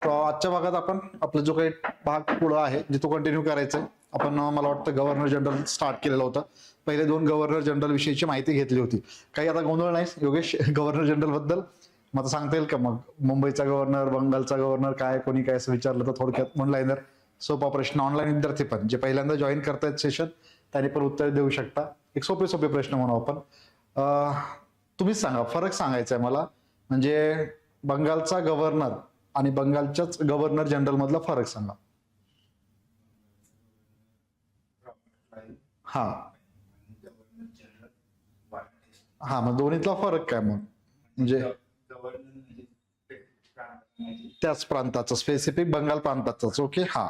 आजच्या भागात आपण आपला जो काही भाग पुढे आहे जे तो कंटिन्यू करायचा आहे. आपण मला वाटतं गव्हर्नर जनरल स्टार्ट केलेलं होतं. पहिले 2 गव्हर्नर जनरल विषयीची माहिती घेतली होती. काही आता गोंधळ नाही योगेश गव्हर्नर जनरल बद्दल मग सांगता येईल का? मग मुंबईचा गव्हर्नर, बंगालचा गव्हर्नर काय कोणी काय असं विचारलं तर थोडक्यात वन लाईनर सोपा प्रश्न. ऑनलाईन विद्यार्थी पण जे पहिल्यांदा जॉईन करतायत सेशन त्यांनी पण उत्तर देऊ शकता. एक सोपे प्रश्न म्हणू आपण. तुम्हीच सांगा, फरक सांगायचा आहे मला. म्हणजे बंगालचा गव्हर्नर आणि बंगालच्याच गव्हर्नर जनरल मधला फरक सांगा. हा हा मग दोन्हीतला फरक काय मग? म्हणजे त्याच प्रांताचा स्पेसिफिक बंगाल प्रांताचाच. ओके. हा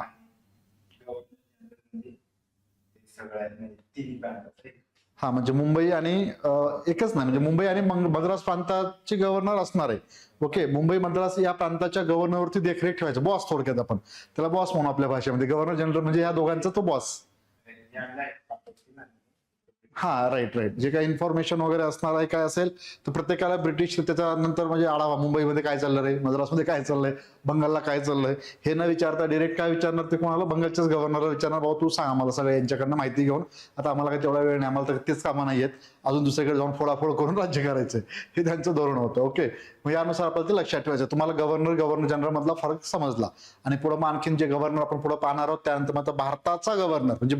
हा म्हणजे मुंबई आणि एकच नाही, म्हणजे मुंबई आणि मद्रास प्रांताचे गव्हर्नर असणार आहे. ओके. मुंबई मद्रास या प्रांताच्या गव्हर्नरवरती देखरेख ठेवायचं. बॉस थोडक्यात आपण त्याला बॉस म्हणू आपल्या भाषेमध्ये. गव्हर्नर जनरल म्हणजे या दोघांचा तो बॉस. हा राईट. जे काही इन्फॉर्मेशन वगैरे असणार आहे काय असेल तर प्रत्येकाला ब्रिटिश त्याच्यानंतर म्हणजे आढावा मुंबईमध्ये काय चाललं रे, मद्रासमध्ये काय चाललंय, बंगालला काय चाललंय हे न विचारता डायरेक्ट काय विचारणार ते कोणाला? बंगालच्याच गव्हर्नरला विचारणार. भाऊ तू सांग आम्हाला सगळं यांच्याकडनं माहिती घेऊन. आता आम्हाला काही तेवढा वेळ नाही, आम्हाला तर तेच कामं नाहीयेत, अजून दुसरीकडे जाऊन फोडाफोड करून राज्य करायचंय, हे त्यांचं धोरण होतं. ओके. मग यानुसार आपल्याला ते लक्षात ठेवायचं. तुम्हाला गव्हर्नर जनरल मधला फरक समजला. आणि पुढे मग आणखीन जे गव्हर्नर आपण पुढे पाहणार आहोत त्यानंतर मग भारताचा गव्हर्नर म्हणजे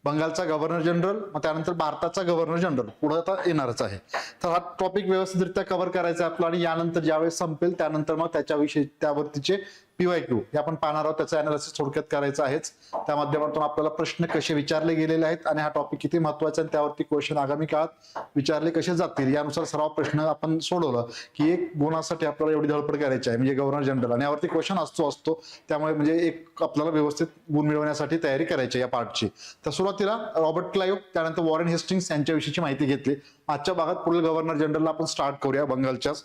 बंगालचा गव्हर्नर जनरल, मग त्यानंतर भारताचा गव्हर्नर जनरल पुढे आता येणारच आहे. तर हा टॉपिक व्यवस्थितरित्या कव्हर करायचा आहे आपला. आणि यानंतर ज्यावेळेस संपेल त्यानंतर मग त्याच्याविषयी त्यावरतीचे PYQ हे आपण पाहणार आहोत. त्याचं अनालिसिस थोडक्यात करायचं आहेच. त्या माध्यमातून आपल्याला प्रश्न कसे विचारले गेलेले आहेत आणि हा टॉपिक किती महत्वाचा आहे त्यावरती क्वेश्चन आगामी काळात विचारले कसे जातील यानुसार सर्व प्रश्न आपण सोडवलं की एक गुणासाठी आपल्याला एवढी धडपड करायची आहे म्हणजे गव्हर्नर जनरल. आणि यावरती क्वेश्चन असतो. त्यामुळे म्हणजे एक आपल्याला व्यवस्थित गुण मिळवण्यासाठी तयारी करायची या पार्टची. तर सुरुवातीला रॉबर्ट क्लाइव्ह, त्यानंतर वॉरेन हेस्टिंग्स यांच्याविषयीची माहिती घेतली. आजच्या भागात पुढील गव्हर्नर जनरल आपण स्टार्ट करूया बंगालच्याच.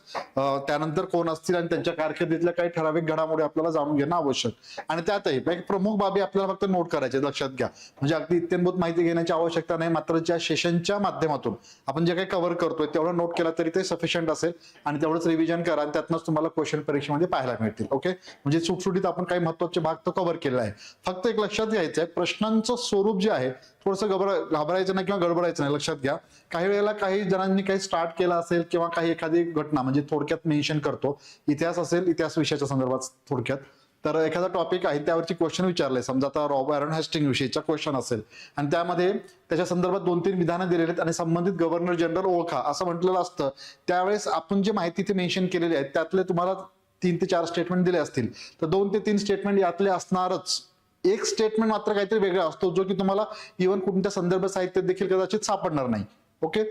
त्यानंतर कोण असतील आणि त्यांच्या कारकिर्दीतल्या काही ठराविक घडामोडी आपल्याला जाणून घेणं आवश्यक. आणि त्यातही एक प्रमुख बाबी आपल्याला फक्त नोट करायचे, लक्षात घ्या. म्हणजे अगदी इत्यंभूत माहिती घेण्याची आवश्यकता नाही, मात्र ज्या सेशनच्या माध्यमातून आपण जे काही कव्हर करतोय तेवढं नोट केला तरी ते सफिशियंट असेल. आणि तेवढंच रिव्हिजन करा आणि त्यातनंच तुम्हाला क्वेश्चन परीक्षेमध्ये पाहायला मिळतील. ओके. म्हणजे सुटसुटीत आपण काही महत्वाचे भाग तो कव्हर केला आहे. फक्त एक लक्षात घ्यायचं आहे, प्रश्नांचं स्वरूप जे आहे थोडंसं घाबरायचं नाही किंवा गडबडायचं नाही. लक्षात घ्या, काही वेळेला काही जणांनी काही स्टार्ट केला असेल किंवा काही एखादी घटना म्हणजे थोडक्यात मेन्शन करतो, इतिहास असेल, इतिहास विषयाच्या संदर्भात थोडक्यात तर एखादा टॉपिक आहे त्यावरची क्वेश्चन विचारलंय, समजा आता वॉरेन हेस्टिंग्स विषयीचा क्वेश्चन असेल आणि त्यामध्ये त्याच्या संदर्भात 2-3 विधानं दिलेली आहेत आणि संबंधित गव्हर्नर जनरल ओळखा असं म्हटलेलं असतं. त्यावेळेस आपण जे माहिती इथे मेन्शन केलेली आहे त्यातले तुम्हाला 3 ते 4 स्टेटमेंट दिले असतील तर 2 ते 3 स्टेटमेंट यातले असणारच. एक स्टेटमेंट मात्र काहीतरी वेगळा असतो जो की तुम्हाला इव्हन कोणत्या संदर्भ साहित्यात देखील कदाचित सापडणार नाही. ओके.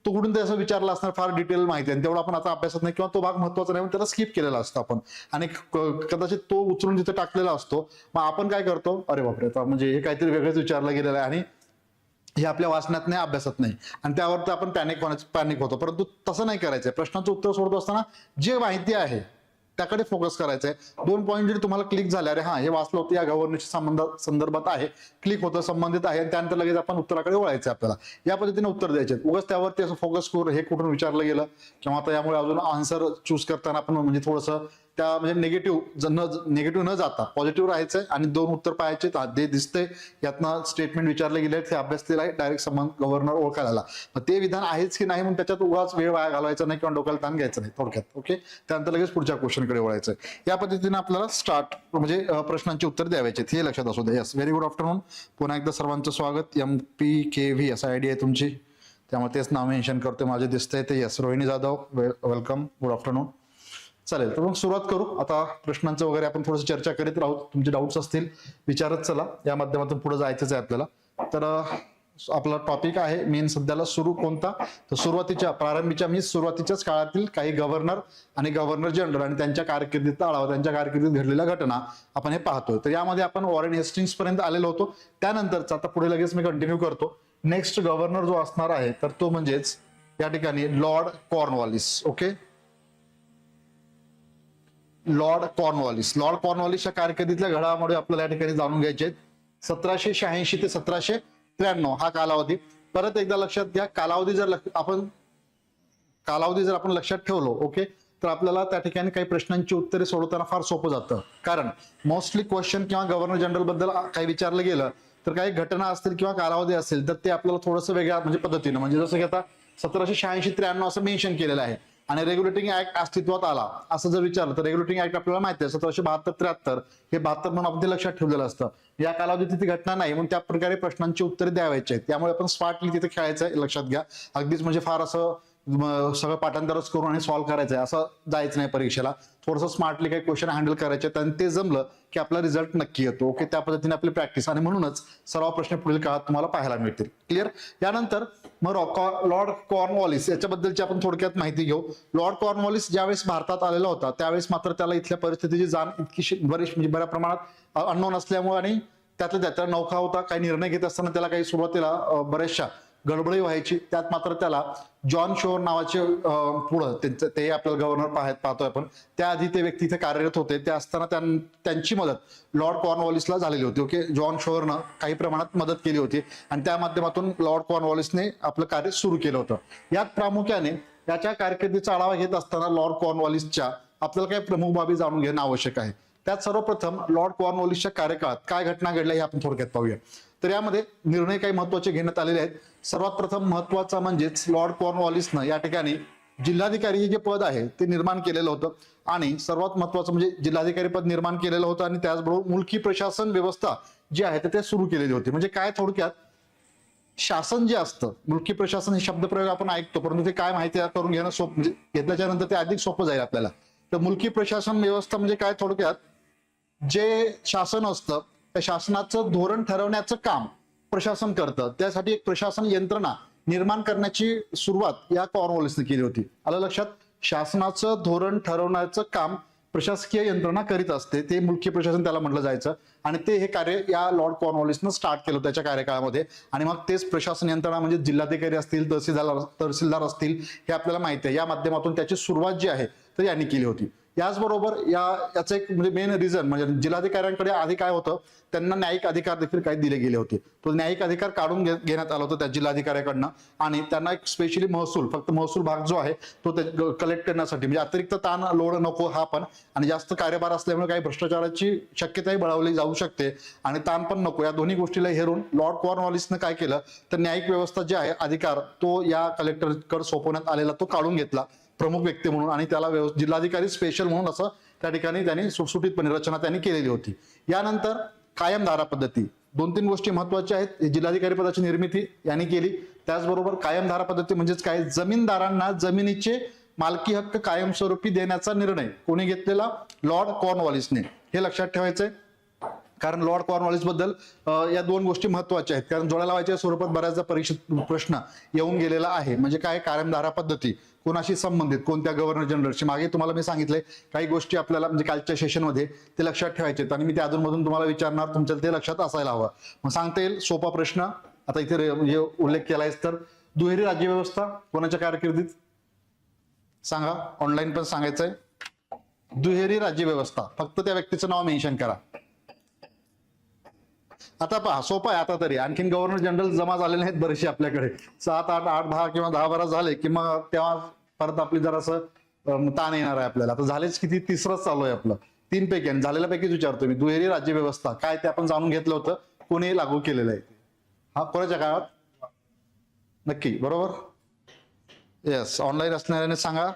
तो कुठून ते असं विचारला असणार, फार डिटेल माहिती आहे तेवढं आपण आता अभ्यासात नाही किंवा तो भाग महत्वाचा नाही त्याला स्किप केलेला असतो आपण आणि कदाचित तो उचलून तिथे टाकलेला असतो. मग आपण काय करतो, अरे बापरे म्हणजे हे काहीतरी वेगळंच विचारलं गेलेलं आहे आणि हे आपल्या वाचनात नाही, अभ्यासात नाही, आणि त्यावरती आपण पॅनिक होतो. परंतु तसं नाही करायचंय. प्रश्नाचं उत्तर सोडत असताना जे माहिती आहे त्याकडे फोकस करायचंय. 2 पॉईंट जरी तुम्हाला क्लिक झाले, अरे हा हे वाचलं होतं या गव्हर्नरच्या संदर्भात आहे, क्लिक होतं, संबंधित आहे, आणि त्यानंतर लगेच आपण उत्तराकडे वळायचं आपल्याला. या पद्धतीने उत्तर द्यायचे. उगाच त्यावरती असं फोकस करून हे कुठून विचारलं गेलं किंवा आता यामुळे अजून आन्सर चूज करताना आपण म्हणजे थोडंसं त्या म्हणजे निगेटिव्ह न जाता पॉझिटिव्ह राहायचंय आणि 2 उत्तर पाहायचे. ते दिसतंय यातनं स्टेटमेंट विचारले गेले ते अभ्यासलेलं आहे, डायरेक्ट संबंध गव्हर्नर ओळखायला. मग ते विधान आहेच की नाही म्हणून त्याच्यात उगाच वेळ वाया घालवायचा नाही किंवा डोक्याला ताण घ्यायचं नाही थोडक्यात. ओके. त्यानंतर लगेच पुढच्या क्वेश्चनकडे वळायचं. या पद्धतीने आपल्याला स्टार्ट म्हणजे प्रश्नांची उत्तर द्यावायचे हे लक्षात असू द्या. Yes, very good afternoon. पुन्हा एकदा सर्वांचं स्वागत. MPKV असा आयडी आहे तुमची, त्यामुळे तेच नाव मेन्शन करतोय, माझे दिसतंय ते. Yes, Rohini Jadhav, welcome, good afternoon. चालेल, तर मग सुरुवात करू. आता प्रश्नांचं वगैरे आपण थोडंसं चर्चा करीत राहू. तुमचे डाऊट्स असतील विचारत चला, या माध्यमातून पुढे जायचंच आहे आपल्याला. तर आपला टॉपिक आहे मेन सध्याला सुरू कोणता, तर सुरुवातीच्याच काळातील काही गव्हर्नर आणि गव्हर्नर जनरल आणि त्यांच्या कारकिर्दीचा आढावा, त्यांच्या कारकिर्दीत घडलेल्या घटना आपण हे पाहतोय. तर यामध्ये आपण वॉरेन हेस्टिंग्स पर्यंत आलेलो होतो. त्यानंतरचा आता पुढे लगेच मी कंटिन्यू करतो. नेक्स्ट गव्हर्नर जो असणार आहे तर तो म्हणजेच या ठिकाणी लॉर्ड कॉर्नवॉलिस. ओके. लॉर्ड कॉर्नवॉलिसच्या कारकिर्दीतल्या घडामोडी आपल्याला या ठिकाणी जाणून घ्यायचे आहेत. 1786 ते 1793 हा कालावधी. परत एकदा लक्षात घ्या, कालावधी जर आपण लक्षात ठेवलो, ओके, तर आपल्याला त्या ठिकाणी काही प्रश्नांची उत्तरे सोडवताना फार सोपं जातं. कारण मोस्टली क्वेश्चन किंवा गव्हर्नर जनरल बद्दल काही विचारलं गेलं तर काही घटना असतील किंवा कालावधी असेल तर ते आपल्याला थोडंसं वेगळ्या म्हणजे पद्धतीनं, म्हणजे जसं की आता 1786-93 असं मेन्शन केलेलं आहे आणि रेग्युलेटिंग ऍक्ट अस्तित्वात आला असं जर विचारलं तर रेग्युलेटिंग ऍक्ट आपल्याला माहिती आहे 1772-73 हे 72 म्हणून आपण ते लक्षात ठेवलेलं असतं. या कालावधीत ती घटना नाही म्हणून त्या प्रकारे प्रश्नांची उत्तरे द्यावायची आहेत. त्यामुळे आपण स्मार्टली तिथे खेळायचं आहे, लक्षात घ्या. अगदीच म्हणजे फार असं सगळं पाठांतरच करून आणि सॉल्व्ह करायचं आहे असं जायचं नाही परीक्षेला. थोडंसं स्मार्टली काही क्वेश्चन हँडल करायचे आणि ते जमलं की आपला रिझल्ट नक्की येतो. ओके, त्या पद्धतीने आपली प्रॅक्टिस आणि म्हणूनच सराव प्रश्न पुढील काळात तुम्हाला पाहायला मिळतील. क्लिअर. यानंतर मग लॉर्ड कॉर्नवॉलिस याच्याबद्दलची आपण थोडक्यात माहिती घेऊ. लॉर्ड कॉर्नवॉलिस ज्यावेळेस भारतात आलेला होता त्यावेळेस मात्र त्याला इथल्या परिस्थितीची जाण इतकी म्हणजे बऱ्या प्रमाणात अननोन असल्यामुळे आणि त्यातल्या त्याला नौका होता, काही निर्णय घेत असताना त्याला काही सुरुवातीला बऱ्याचशा गडबडी व्हायची. त्यात मात्र त्याला जॉन शोर नावाचे पुढं ते आपल्याला गव्हर्नर पाहतोय आपण, त्याआधी ते व्यक्ती इथे कार्यरत होते. ते असताना त्यांची मदत लॉर्ड कॉर्नवॉलिसला झालेली होती. ओके, जॉन शोरनं काही प्रमाणात मदत केली होती आणि त्या माध्यमातून लॉर्ड कॉर्नवॉलिसने आपलं कार्य सुरू केलं होतं. यात प्रामुख्याने याच्या कारकिर्दीचा आढावा घेत असताना लॉर्ड कॉर्नवॉलिसच्या आपल्याला काही प्रमुख बाबी जाणून घेणं आवश्यक आहे. त्यात सर्वप्रथम लॉर्ड कॉर्नवॉलिसच्या कार्यकाळात काय घटना घडल्या हे आपण थोडक्यात पाहूया. तर यामध्ये निर्णय काही महत्वाचे घेण्यात आलेले आहेत. सर्वात प्रथम महत्वाचा म्हणजेच लॉर्ड कॉर्नवॉलिसनं या ठिकाणी जिल्हाधिकारी हे जे पद आहे ते निर्माण केलेलं होतं आणि सर्वात महत्वाचं म्हणजे जिल्हाधिकारी पद निर्माण केलेलं होतं आणि त्याचबरोबर मुलकी प्रशासन व्यवस्था जी आहे ते सुरू केलेली होती. म्हणजे काय, थोडक्यात शासन जे असतं, मुलकी प्रशासन हे शब्दप्रयोग आपण ऐकतो परंतु ते काय माहिती करून घेणं सोपं, म्हणजे घेतल्याच्या नंतर ते अधिक सोपं जाईल आपल्याला. तर मुलकी प्रशासन व्यवस्था म्हणजे काय, थोडक्यात जे शासन असतं त्या शासनाचं धोरण ठरवण्याचं काम प्रशासन करतं. त्यासाठी एक प्रशासन यंत्रणा निर्माण करण्याची सुरुवात या कॉर्नवॉलिसने केली होती. आलं लक्षात. शासनाचं धोरण ठरवण्याचं काम प्रशासकीय यंत्रणा करीत असते, ते मुख्य प्रशासन त्याला म्हटलं जायचं आणि ते हे कार्य या लॉर्ड कॉर्नवॉलिसनं स्टार्ट केलं त्याच्या कार्यकाळामध्ये. आणि मग तेच प्रशासन यंत्रणा म्हणजे जिल्हाधिकारी असतील, तहसीलदार असतील, हे आपल्याला माहिती आहे. या माध्यमातून त्याची सुरुवात जी आहे तर यांनी केली होती. याचबरोबर याचं एक म्हणजे मेन रिझन म्हणजे जिल्हाधिकाऱ्यांकडे आधी काय होतं, त्यांना न्यायिक अधिकार देखील काही दिले गेले होते. तो न्यायिक अधिकार काढून घेण्यात आला होता त्या जिल्हाधिकाऱ्याकडनं आणि त्यांना एक स्पेशली महसूल, फक्त महसूल भाग जो आहे तो कलेक्ट करण्यासाठी, म्हणजे अतिरिक्त ताण लोड नको हा पण, आणि जास्त कार्यभार असल्यामुळे काही भ्रष्टाचाराची शक्यताही बळावली जाऊ शकते आणि ताण पण नको, या दोन्ही गोष्टीला हेरून लॉर्ड कॉर्नवॉलिसनं काय केलं तर न्यायिक व्यवस्था जे आहे अधिकार तो या कलेक्टरकडे सोपवण्यात आलेला तो काढून घेतला प्रमुख व्यक्ती म्हणून आणि त्याला जिल्हाधिकारी स्पेशल म्हणून असं त्या ठिकाणी त्यांनी सुटसुटीतपणे रचना त्यांनी केलेली होती. यानंतर कायम धारा पद्धती, 2-3 गोष्टी महत्वाच्या आहेत. जिल्हाधिकारी पदाची निर्मिती यांनी केली. त्याचबरोबर कायम धारा पद्धती म्हणजेच काय, जमीनदारांना जमिनीचे मालकी हक्क कायमस्वरूपी देण्याचा निर्णय कोणी घेतलेला, लॉर्ड कॉर्नवॉलिसने. हे लक्षात ठेवायचंय कारण लॉर्ड कॉर्नवॉलिस बद्दल या 2 गोष्टी महत्वाच्या आहेत. कारण जोड्या लावायच्या स्वरूपात बऱ्याचदा परीक्षेत प्रश्न येऊन गेलेला आहे. म्हणजे काय, कायम धारा पद्धती कोणाशी संबंधित, कोणत्या गव्हर्नर जनरलशी. मागे तुम्हाला मी सांगितलंय काही गोष्टी आपल्याला म्हणजे कालच्या सेशनमध्ये ते लक्षात ठेवायचे आणि मी ते अधूनमधून तुम्हाला विचारणार, तुमच्या ते लक्षात असायला हवं. मग सांगता येईल सोपा प्रश्न आता इथे म्हणजे उल्लेख केलायच तर दुहेरी राज्यव्यवस्था कोणाच्या कारकिर्दीत सांगा, ऑनलाईन पण सांगायचंय. दुहेरी राज्यव्यवस्था फक्त त्या व्यक्तीचं नाव मेन्शन करा. आता पहा सोपं आहे आता तरी, आणखीन गव्हर्नर जनरल जमा झालेले आहेत बरेचसे आपल्याकडे, 7, 8, 8, 10 किंवा 10-12 झाले की मग तेव्हा परत आपली जरासं ताण येणार आहे आपल्याला. आता झालेच किती, 3रंच चालू आहे आपलं. 3 पैकी आणि झालेल्यापैकीच विचारतो मी. दुहेरी राज्यव्यवस्था काय ते आपण जाणून घेतलं होतं, कोणी लागू केलेलं आहे हा, कोणाच्या काळात, नक्की बरोबर. येस, ऑनलाईन असणाऱ्याने सांगा.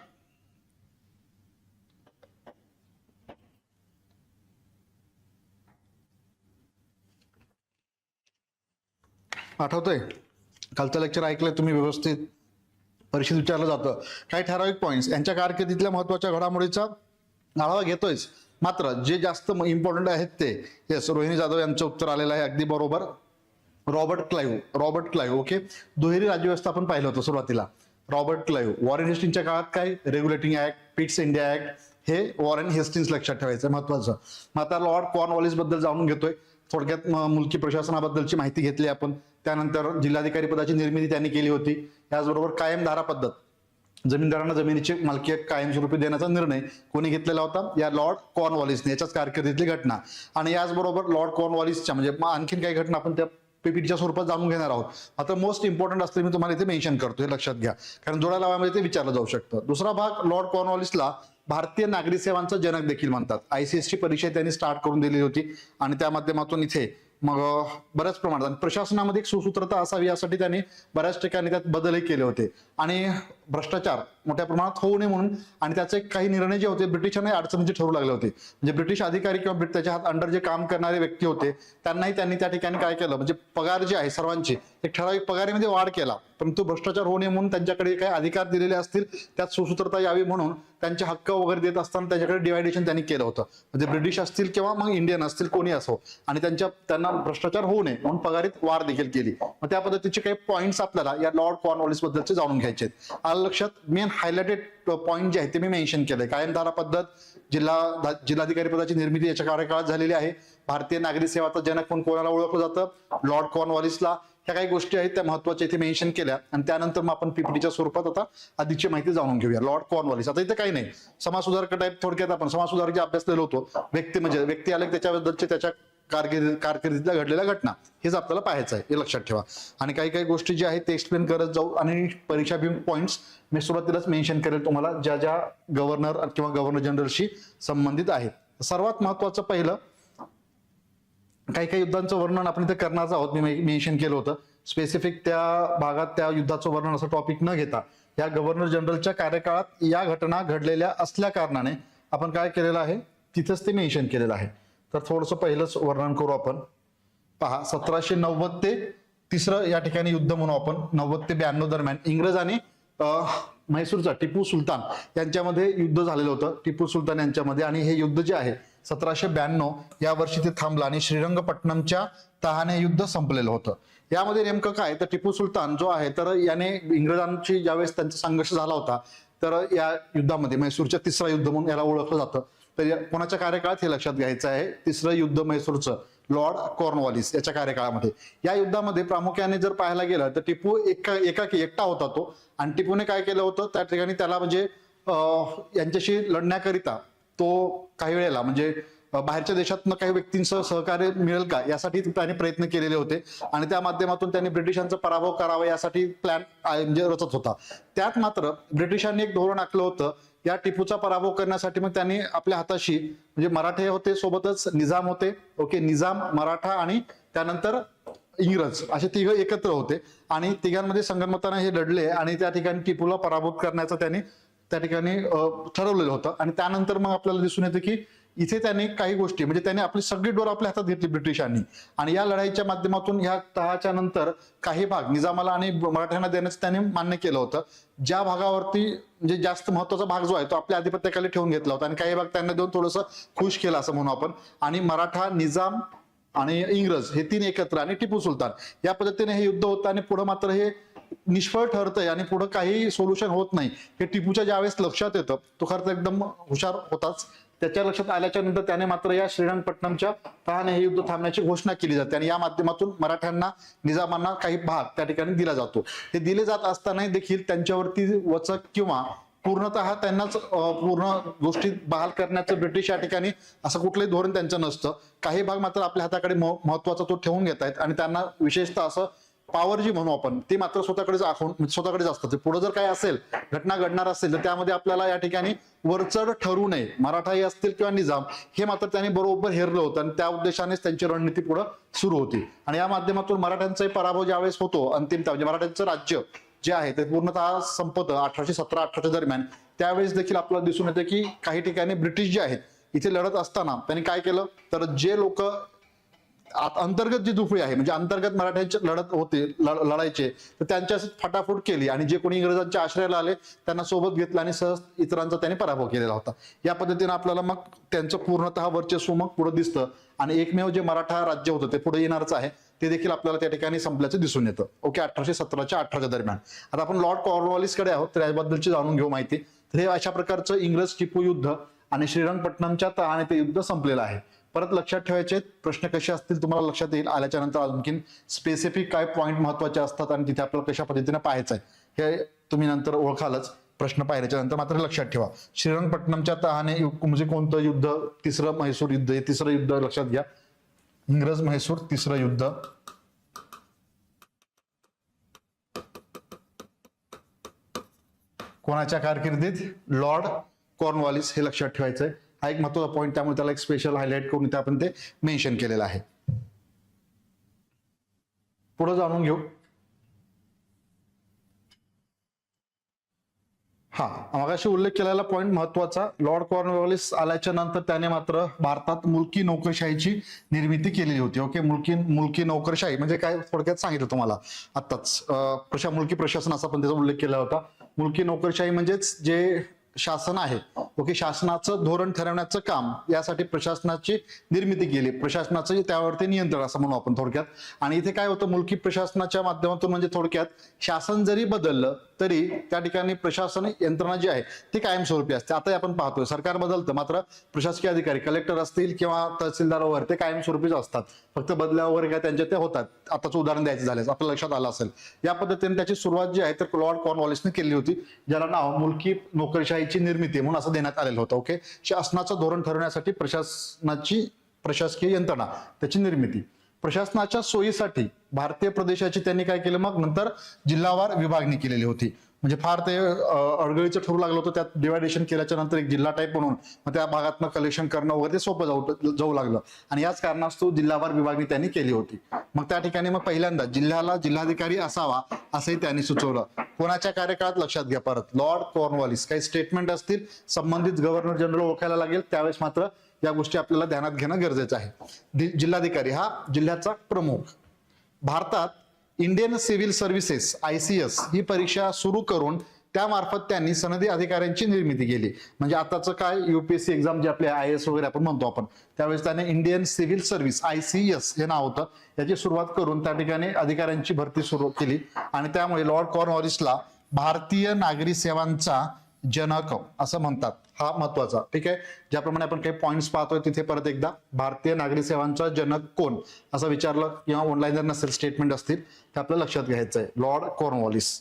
आठवतंय कालचं लेक्चर ऐकलंय तुम्ही व्यवस्थित. परीक्षेत विचारलं जातं काही ठराविक पॉइंट्स यांच्या कारकिर्दीतल्या महत्वाच्या घडामोडीचा आढावा घेतोयच, मात्र जे जास्त इम्पॉर्टंट आहेत ते. येस, रोहिणी जाधव यांचं उत्तर आलेलं आहे, अगदी बरोबर. Robert Clive. ओके, दुहेरी राज्यव्यवस्था आपण पाहिलं होतं सुरुवातीला. Robert Clive. वॉरेन हेस्टिंगच्या काळात काय, regulating act, Pitt's India act, हे वॉरेन हेस्टिंग्स लक्षात ठेवायचं महत्वाचं. मग आता लॉर्ड कॉर्नवॉलिस बद्दल जाणून घेतोय थोडक्यात. मुलकी प्रशासनाबद्दलची माहिती घेतली आपण. त्यानंतर जिल्हाधिकारी पदाची निर्मिती त्यांनी केली होती. त्याचबरोबर कायम धारा पद्धत, जमीनदारांना जमिनीची मालकी कायमस्वरूपी देण्याचा निर्णय कोणी घेतलेला होता, या लॉर्ड कॉर्नवॉलिसने. याच्याच कारकिर्दीतली घटना. आणि याचबरोबर लॉर्ड कॉर्नवॉलिसच्या म्हणजे आणखीन काही घटना आपण त्या पीपीटीच्या स्वरूपात जाणून घेणार आहोत. आता मोस्ट इम्पॉर्टंट असते मी तुम्हाला इथे मेन्शन करतो, हे लक्षात घ्या कारण जोड्या लावामध्ये ते विचारलं जाऊ शकतं. दुसरा भाग, लॉर्ड कॉर्नवॉलिसला भारतीय नागरी सेवांचा जनक देखील म्हणतात. ICSची परीक्षा त्यांनी स्टार्ट करून दिलेली होती आणि त्या माध्यमातून इथे मग बऱ्याच प्रमाणात आणि प्रशासनामध्ये एक सुसूत्रता असावी यासाठी त्यांनी बऱ्याच ठिकाणी त्यात बदलही केले होते आणि भ्रष्टाचार मोठ्या प्रमाणात होऊ नये म्हणून आणि त्याचे काही निर्णय जे होते ब्रिटिशांना अडचणीचे ठरू लागले होते. म्हणजे ब्रिटिश अधिकारी किंवा त्याच्या हात अंडर जे काम करणारे व्यक्ती होते त्यांनाही त्यांनी त्या ठिकाणी काय केलं, म्हणजे पगार जे आहे सर्वांची एक ठराविक पगारीमध्ये वाढ केला, परंतु भ्रष्टाचार होऊ नये म्हणून त्यांच्याकडे काही अधिकार दिलेले असतील त्यात सुसूत्रता यावी म्हणून त्यांचे हक्क वगैरे देत असताना त्याच्याकडे डिवायडेशन त्यांनी केलं होतं. म्हणजे ब्रिटिश असतील किंवा मग इंडियन असतील कोणी असो आणि त्यांना भ्रष्टाचार होऊ नये म्हणून पगारीत वाढ देखील केली. मग त्या पद्धतीचे काही पॉईंट्स आपल्याला या लॉर्ड कॉर्नवॉलिस बद्दलचे जाणून घ्यायचे आहेत. आलं लक्षात, मेन हायलाइटेड पॉईंट जे आहे ते मी मेन्शन केलंय. कायमधारा पद्धत, जिल्हाधिकारी पदाची निर्मिती याच्या कार्यकाळात झालेली आहे. भारतीय नागरी सेवाचा जनक म्हणून कोणाला ओळखलं जातं, लॉर्ड कॉर्नवॉलिसला. ह्या काही गोष्टी आहेत त्या महत्वाच्या इथे मेन्शन केल्या आणि त्यानंतर मग आपण पीपीटीच्या स्वरूपात आता अधिकची माहिती जाणून घेऊया. लॉर्ड कॉर्नवॉलिस, आता इथे काही नाही, समाज सुधारक टाईप थोडक्यात आपण समाज सुधारक जे अभ्यासलेलो होतो, व्यक्ती आले त्याच्याबद्दलचे त्याच्या कारकिर्दीतल्या घडलेल्या घटना हेच आपल्याला पाहायचं आहे, हे लक्षात ठेवा. आणि काही काही गोष्टी ज्या आहेत ते एक्सप्लेन करत जाऊ आणि परीक्षा पॉइंट्स मी सुरुवातीलाच मेन्शन करेल तुम्हाला ज्या ज्या गव्हर्नर किंवा गव्हर्नर जनरलशी संबंधित आहेत. सर्वात महत्वाचं पहिलं, काही काही युद्धांचं वर्णन आपण इथे करणार आहोत. मी मेन्शन केलं होतं स्पेसिफिक त्या भागात त्या युद्धाचं वर्णन असं टॉपिक न घेता या गव्हर्नर जनरलच्या कार्यकाळात या घटना घडलेल्या असल्या कारणाने आपण काय केलेलं आहे तिथंच ते मेन्शन केलेलं आहे. तर थोडंसं पहिलंच वर्णन करू आपण. पहा, 1790 ते तिसरं या ठिकाणी युद्ध म्हणू आपण. 90 ते 92 दरम्यान इंग्रज आणि म्हैसूरचा टिपू सुलतान यांच्यामध्ये युद्ध झालेलं होतं, टिपू सुलतान यांच्यामध्ये. आणि हे युद्ध जे आहे 1792 या वर्षी ते थांबलं आणि श्रीरंगपट्टणमच्या तहाने युद्ध संपलेलं होतं. यामध्ये नेमकं काय, तर टिपू सुलतान जो आहे तर याने इंग्रजांची ज्यावेळेस त्यांचा संघर्ष झाला होता तर या युद्धामध्ये म्हैसूरच्या तिसरा युद्ध म्हणून याला ओळखलं जातं. तर कोणाच्या कार्यकाळात हे लक्षात घ्यायचं आहे, तिसरं युद्ध म्हैसूरचं लॉर्ड कॉर्नवॉलिस याच्या कार्यकाळामध्ये. या युद्धामध्ये प्रामुख्याने जर पाहायला गेलं तर टिपू एकटा होता तो. आणि टिपूने काय केलं होतं त्या ठिकाणी त्याला म्हणजे यांच्याशी लढण्याकरिता तो काही वेळेला म्हणजे बाहेरच्या देशातनं काही व्यक्तींचं सहकार्य मिळेल का यासाठी त्याने प्रयत्न केलेले होते आणि त्या माध्यमातून त्यांनी ब्रिटिशांचा पराभव करावा यासाठी प्लॅन म्हणजे रचत होता. त्यात मात्र ब्रिटिशांनी एक धोरण आखलं होतं या टिपूचा पराभव करण्यासाठी. मग त्यांनी आपल्या हाताशी म्हणजे मराठे होते, सोबतच निजाम होते, ओके, निजाम, मराठा आणि त्यानंतर इंग्रज असे तिघ एकत्र होते आणि तिघांमध्ये संगनमताने हे लढले आणि त्या ठिकाणी टिपूला पराभूत करण्याचं त्यांनी त्या ठिकाणी ठरवलेलं होतं. आणि त्यानंतर मग आपल्याला दिसून येतं की इथे त्यांनी काही गोष्टी म्हणजे त्यांनी आपली सगळी डोर आपल्या हातात घेतली ब्रिटिशांनी आणि या लढाईच्या माध्यमातून ह्या तहाच्या नंतर काही भाग निजामाला आणि मराठ्यांना देण्याचं त्यांनी मान्य केलं होतं. ज्या भागावरती म्हणजे जास्त महत्वाचा भाग जो आहे तो आपल्या आधिपत्याखाली ठेवून घेतला होता आणि काही भाग त्यांना देऊन थोडंसं खुश केलं असं म्हणू आपण. आणि मराठा, निजाम आणि इंग्रज हे तीन एकत्र आणि टिपू सुलतान या पद्धतीने हे युद्ध होतं. आणि पुढे मात्र हे निष्फळ ठरतंय आणि पुढे काही सोल्युशन होत नाही हे टिपूच्या ज्यावेळेस लक्षात येतं. तो खरं तर एकदम हुशार होताच. त्याच्या लक्षात आल्याच्या नंतर त्याने मात्र या श्रीरंगपट्टणमच्या तहाने हे युद्ध थांबण्याची घोषणा केली जाते आणि या माध्यमातून मराठ्यांना, निजामांना काही भाग त्या ठिकाणी दिला जातो. हे दिले जात असतानाही देखील त्यांच्यावरती वचक किंवा पूर्णतः त्यांनाच पूर्ण गोष्टी बहाल करण्याचं ब्रिटिश या ठिकाणी असं कुठलंही धोरण त्यांचं नसतं. काही भाग मात्र आपल्या हाताकडे महत्वाचा तो ठेवून घेत आहेत आणि त्यांना विशेषतः असं पॉवर जी म्हणू आपण ती मात्र स्वतःकडेच असतात. पुढे जर काय असेल घटना घडणार असेल तर त्यामध्ये आपल्याला या ठिकाणी वरचढ ठरू नये, मराठाही असतील किंवा निजाम, हे मात्र त्यांनी बरोबर हेरलं होतं आणि त्या उद्देशानेच त्यांची रणनीती पुढे सुरू होती. आणि या माध्यमातून मराठ्यांचाही पराभव ज्यावेळेस होतो अंतिमतः म्हणजे मराठ्यांचं राज्य जे आहे ते पूर्णतः संपतं 1817-18च्या दरम्यान. त्यावेळेस देखील आपल्याला दिसून येतं की काही ठिकाणी ब्रिटिश जे आहेत इथे लढत असताना त्यांनी काय केलं तर जे लोक अंतर्गत जी दुफळी आहे म्हणजे अंतर्गत मराठ्यांचे लढत होते लढायचे तर त्यांच्या फटाफट केली आणि जे कोणी इंग्रजांच्या आश्रयाला आले त्यांना सोबत घेतलं आणि सहज इतरांचा त्यांनी पराभव केलेला होता. या पद्धतीने आपल्याला मग त्यांचं पूर्णतः वर्चस्व मग पुढे दिसतं आणि एकमेव जे मराठा राज्य होतं ते पुढे येणारच आहे ते देखील आपल्याला त्या ठिकाणी संपल्याचं दिसून येतं. ओके, 1817-18च्या दरम्यान. आता आपण लॉर्ड कॉर्नवॉलिस कडे आहोत तर याबद्दलची जाणून घेऊ माहिती. तर हे अशा प्रकारचं इंग्रज टिपू युद्ध आणि श्रीरंगपट्टणमच्या तहाने ते युद्ध संपलेलं आहे. परत लक्षात ठेवायचे प्रश्न कसे असतील तुम्हाला लक्षात येईल आल्याच्या नंतर आणखीन स्पेसिफिक काय पॉईंट महत्वाचे असतात आणि तिथे आपल्याला कशा पद्धतीने पाहायचं आहे हे तुम्ही नंतर ओळखालच. प्रश्न पाहिल्याच्या नंतर मात्र लक्षात ठेवा श्रीरंगपट्टणमच्या तहाने म्हणजे कोणतं युद्ध, तिसरं म्हैसूर युद्ध, हे तिसरं युद्ध लक्षात घ्या. इंग्रज म्हैसूर तिसरं युद्ध. कोणाच्या कारकिर्दीत? लॉर्ड कॉर्नवॉलिस, हे लक्षात ठेवायचं आहे. हा एक महत्त्वाचा पॉईंट, त्यामुळे त्याला एक स्पेशल हायलाइट करून इथे आपण ते मेन्शन केलेलं आहे. पुढे जाणून घेऊ. हा मगाशी उल्लेख केलेला पॉईंट महत्वाचा, लॉर्ड कॉर्नवॉलिस आल्याच्या नंतर त्याने मात्र भारतात मुलकी नोकरशाहीची निर्मिती केलेली होती. ओके, मुलकी नोकरशाही म्हणजे काय थोडक्यात सांगितलं तुम्हाला आत्ताच. मुलकी प्रशासन असा पण त्याचा उल्लेख केला होता. मुलकी नोकरशाही म्हणजेच जे शासन आहे, ओके, शासनाचं धोरण ठरवण्याचं काम, यासाठी प्रशासनाची निर्मिती केली, प्रशासनाचं त्यावरती नियंत्रण असं म्हणू आपण थोडक्यात. आणि इथे काय होतं, मुलकी प्रशासनाच्या माध्यमातून म्हणजे थोडक्यात शासन जरी बदललं तरी त्या ठिकाणी प्रशासन यंत्रणा जी आहे ती कायमस्वरूपी असते. आता आपण पाहतोय सरकार बदलतं, मात्र प्रशासकीय अधिकारी कलेक्टर असतील किंवा तहसीलदार वगैरे ते कायमस्वरूपीच असतात, फक्त बदल्या वगैरे काय त्यांच्या ते होतात. आताच उदाहरण द्यायचं झाल्यास आपल्या लक्षात आलं असेल. या पद्धतीने त्याची सुरुवात जी आहे तर लॉर्ड कॉर्नवॉलिसने केली होती, ज्याला नाव मुलकी नोकरशाहीची निर्मिती म्हणून असं देण्यात आलेलं होतं. ओके, शासनाचं धोरण ठरवण्यासाठी प्रशासकीय यंत्रणा, त्याची निर्मिती. प्रशासनाच्या सोयीसाठी भारतीय प्रदेशाची त्यांनी काय केलं, मग नंतर जिल्हावार विभागणी केलेली होती. म्हणजे फार ते अडगळीचं ठरू लागलं होतं. त्यात डिवायडेशन केल्याच्या नंतर एक जिल्हा टाईप म्हणून मग त्या भागातनं कलेक्शन करणं वगैरे ते सोपं जाऊ लागलं, आणि याच कारणास्तव जिल्हावार विभागणी त्यांनी केली होती. मग त्या ठिकाणी मग पहिल्यांदा जिल्ह्याला जिल्हाधिकारी असावा असंही त्यांनी सुचवलं. कोणाच्या कार्यकाळात लक्षात घ्या, परत लॉर्ड कॉर्नवॉलिस. काही स्टेटमेंट असतील, संबंधित गव्हर्नर जनरल ओळखायला लागेल, त्यावेळेस मात्र या गोष्टी आपल्याला ध्यानात घेणं गरजेचं आहे. जिल्हाधिकारी हा जिल्ह्याचा प्रमुख. भारतात इंडियन सिव्हिल सर्व्हिसेस ICS ही परीक्षा सुरू करून त्यामार्फत त्यांनी सनदी अधिकाऱ्यांची निर्मिती केली. म्हणजे आताचं काय UPSC एक्झाम जे आपले IAS वगैरे आपण म्हणतो आपण, त्यावेळेस त्याने इंडियन सिव्हिल सर्व्हिस ICS हे नाव होतं, याची सुरुवात करून त्या ठिकाणी अधिकाऱ्यांची भरती सुरू केली. आणि त्यामुळे लॉर्ड कॉर्नवॉलिसला भारतीय नागरी सेवांचा जनक असं म्हणतात. हा महत्वाचा, ठीक आहे. ज्याप्रमाणे आपण काही पॉइंट्स पाहतोय तिथे परत एकदा, भारतीय नागरी सेवांचा जनक कोण असं विचारलं किंवा ऑनलाईन जर नसेल स्टेटमेंट असतील तर आपल्याला लक्षात घ्यायचं आहे लॉर्ड कॉर्नवॉलिस.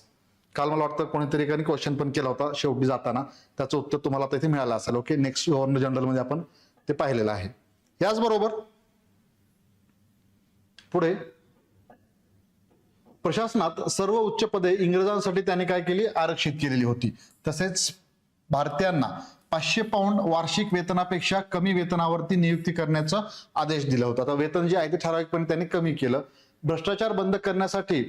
काल मला वाटतं कोणीतरी एकाने क्वेश्चन पण केला होता शेवटी जाताना, त्याचं उत्तर तुम्हाला तिथे मिळालं असेल. ओके, नेक्स्ट गव्हर्नर जनरल मध्ये आपण ते पाहिलेलं आहे. याचबरोबर पुढे प्रशासनात सर्व उच्च पदे इंग्रजांसाठी त्यांनी काय केली, आरक्षित केलेली होती. तसेच भारतीयांना 500 पाऊंड वार्षिक वेतनापेक्षा कमी वेतनावरती नियुक्ती करण्याचा आदेश दिला होता. आता वेतन जे आहे ते ठराविकपणे त्यांनी कमी केलं. भ्रष्टाचार बंद करण्यासाठी,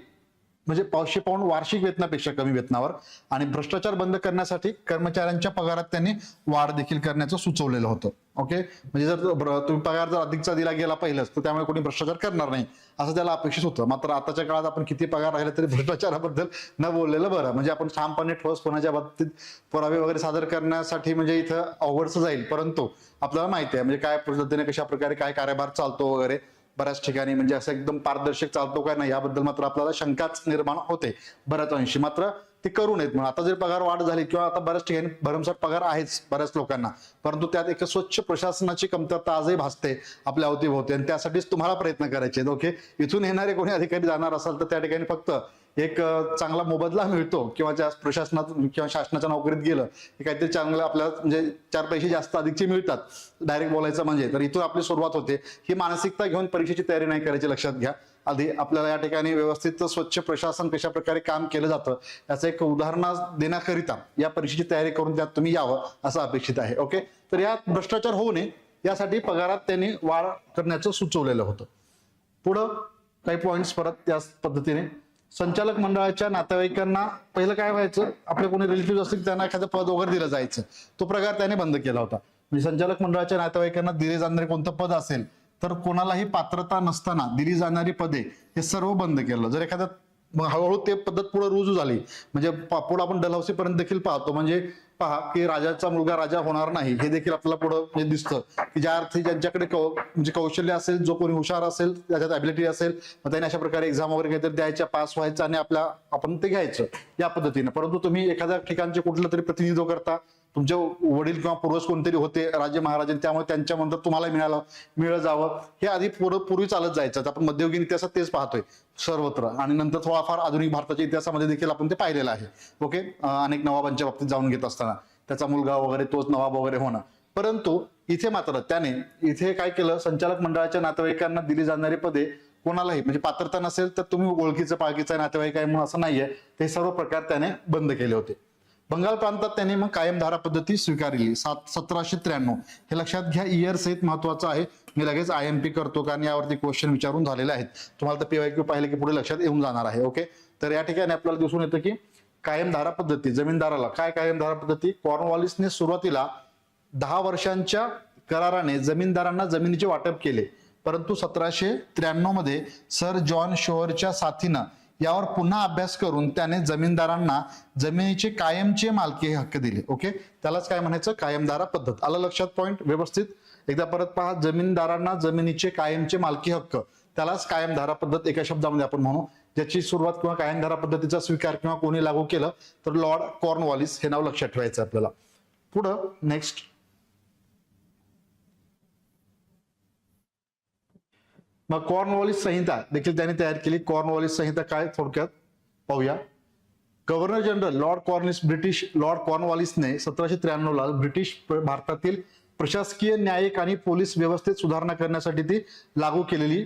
म्हणजे 500 पाऊंड वार्षिक वेतनापेक्षा कमी वेतनावर, आणि भ्रष्टाचार बंद करण्यासाठी कर्मचाऱ्यांच्या पगारात त्यांनी वाढ देखील करण्याचं सुचवलेलं होतं. ओके, म्हणजे जर तुम्ही पगार जर अधिकचा दिला गेला पहिलंच तर त्यामुळे कोणी भ्रष्टाचार करणार नाही असं त्याला अपेक्षित होतं. मात्र आताच्या काळात आपण किती पगार राहिले तरी भ्रष्टाचाराबद्दल न बोललेलं बरं. म्हणजे आपण ठामपणे ठोसपणाच्या बाबतीत पुरावे वगैरे सादर करण्यासाठी म्हणजे इथं अवघडच जाईल, परंतु आपल्याला माहिती आहे म्हणजे काय पद्धतीने कशा प्रकारे काय कार्यभार चालतो वगैरे बऱ्याच ठिकाणी, म्हणजे असं एकदम पारदर्शक चालतो काय नाही याबद्दल मात्र आपल्याला शंकाच निर्माण होते बऱ्याच अंशी. मात्र ते करू नयेत म्हणून आता जर पगार वाढ झाली किंवा आता बऱ्याच ठिकाणी भरमसाठ पगार आहेच बऱ्याच लोकांना, परंतु त्यात एक स्वच्छ प्रशासनाची कमतरता आजही भासते आपल्या अवतीभोवती, आणि त्यासाठीच तुम्हाला प्रयत्न करायचे. ओके, इथून येणारे कोणी अधिकारी जाणार असाल तर त्या ठिकाणी फक्त एक चांगला मोबदला मिळतो किंवा ज्या प्रशासनात किंवा शासनाच्या नोकरीत गेलं की काहीतरी चांगलं आपल्याला म्हणजे 4 पैसे जास्त अधिकचे मिळतात, डायरेक्ट बोलायचं म्हणजे, तर इथून आपली सुरुवात होते. ही मानसिकता घेऊन परीक्षेची तयारी नाही करायची, लक्षात घ्या. आधी आपल्याला या ठिकाणी व्यवस्थित स्वच्छ प्रशासन कशा प्रकारे काम केलं जातं याचं एक उदाहरण देण्याकरिता या परीक्षेची तयारी करून त्यात तुम्ही यावं असं अपेक्षित आहे. ओके, तर यात भ्रष्टाचार होऊ नये यासाठी पगारात त्यांनी वाढ करण्याचं सुचवलेलं होतं. पुढं काही पॉइंट्स परत त्याच पद्धतीने, संचालक मंडळाच्या नातेवाईकांना पहिलं काय व्हायचं, आपले कोणी रिलेटिव्ह असतील त्यांना एखादं पद वगैरे दिलं जायचं, तो प्रकार त्याने बंद केला होता. म्हणजे संचालक मंडळाच्या नातेवाईकांना दिले जाणारे कोणतं पद असेल तर कोणालाही पात्रता नसताना दिली जाणारी पदे हे सर्व बंद केलं. जर एखाद्या हळूहळू ते पद्धत पुढे रुजू झाली, म्हणजे पुढे आपण डलहौसी पर्यंत देखील पाहतो, म्हणजे पहा की राजाचा मुलगा राजा होणार नाही हे देखील आपल्याला पुढे दिसतं की ज्या अर्थी ज्यांच्याकडे म्हणजे कौशल्य असेल, जो कोणी हुशार असेल, त्याच्यात ॲबिलिटी असेल, मग त्याने अशा प्रकारे एक्झाम वगैरे काहीतरी द्यायच्या, पास व्हायचं आणि आपण ते घ्यायचं या पद्धतीने. परंतु तुम्ही एखाद्या ठिकाणचे कुठलं तरी प्रतिनिधित्व करता, तुमचे वडील किंवा पूर्वज कोणतरी होते राजे महाराजे, त्यामुळे त्यांच्यानंतर तुम्हाला मिळत जावं हे आधी पूर्वी चालत जायचं. आपण मध्ययुगीन इतिहासात तेच पाहतोय सर्वत्र, आणि नंतर थोडाफार आधुनिक भारताच्या इतिहासामध्ये देखील आपण ते पाहिलेलं आहे. ओके, अनेक नवाबांच्या बाबतीत जाऊन घेत असताना त्याचा मुलगा वगैरे तोच नवाब वगैरे होणं. परंतु इथे मात्र त्याने इथे काय केलं, संचालक मंडळाच्या नातेवाईकांना दिली जाणारी पदे कोणालाही म्हणजे पात्रता नसेल तर तुम्ही ओळखीचं पाळखीचं नातेवाईक आहे म्हणून असं नाहीये, ते सर्व प्रकार त्याने बंद केले होते. बंगाल प्रांतात त्यांनी मग कायम धारा पद्धती स्वीकारली 1793. हे लक्षात घ्या, इयर सहित महत्वाचं आहे. मी लगेच IMP करतो कारण यावरती क्वेश्चन विचारून झालेले आहेत. तुम्हाला तर PYQ पाहिले की पुढे लक्षात येऊन जाणार आहे. ओके, तर या ठिकाणी आपल्याला दिसून येतं की कायम धारा पद्धती, जमीनदाराला काय कायम धारा पद्धती, कॉर्नवॉलिसने सुरुवातीला 10 वर्षांच्या कराराने जमीनदारांना जमिनीचे वाटप केले, परंतु 1793 मध्ये सर जॉन शोअरच्या साथीनं यावर पुन्हा अभ्यास करून त्याने जमीनदारांना जमिनीचे कायमचे मालकी हक्क दिले. ओके, त्यालाच काय म्हणायचं, कायमधारा पद्धत. आलं लक्षात पॉइंट व्यवस्थित? एकदा परत पहा, जमीनदारांना जमिनीचे कायमचे मालकी हक्क, त्यालाच कायमधारा पद्धत एका शब्दामध्ये आपण म्हणू. ज्याची सुरुवात किंवा कायमधारा पद्धतीचा स्वीकार किंवा कोणी लागू केलं तर लॉर्ड कॉर्नवॉलिस हे नाव लक्षात ठेवायचं आपल्याला. पुढं नेक्स्ट, मग कॉर्नवॉलिस संहिता देखील त्याने तयार केली. कॉर्नवॉलिस संहिता काय थोडक्यात पाहूया. गव्हर्नर जनरल लॉर्ड कॉर्नवॉलिसने 1793 ला ब्रिटिश भारतातील प्रशासकीय, न्यायिक आणि पोलीस व्यवस्थेत सुधारणा करण्यासाठी ती लागू केलेली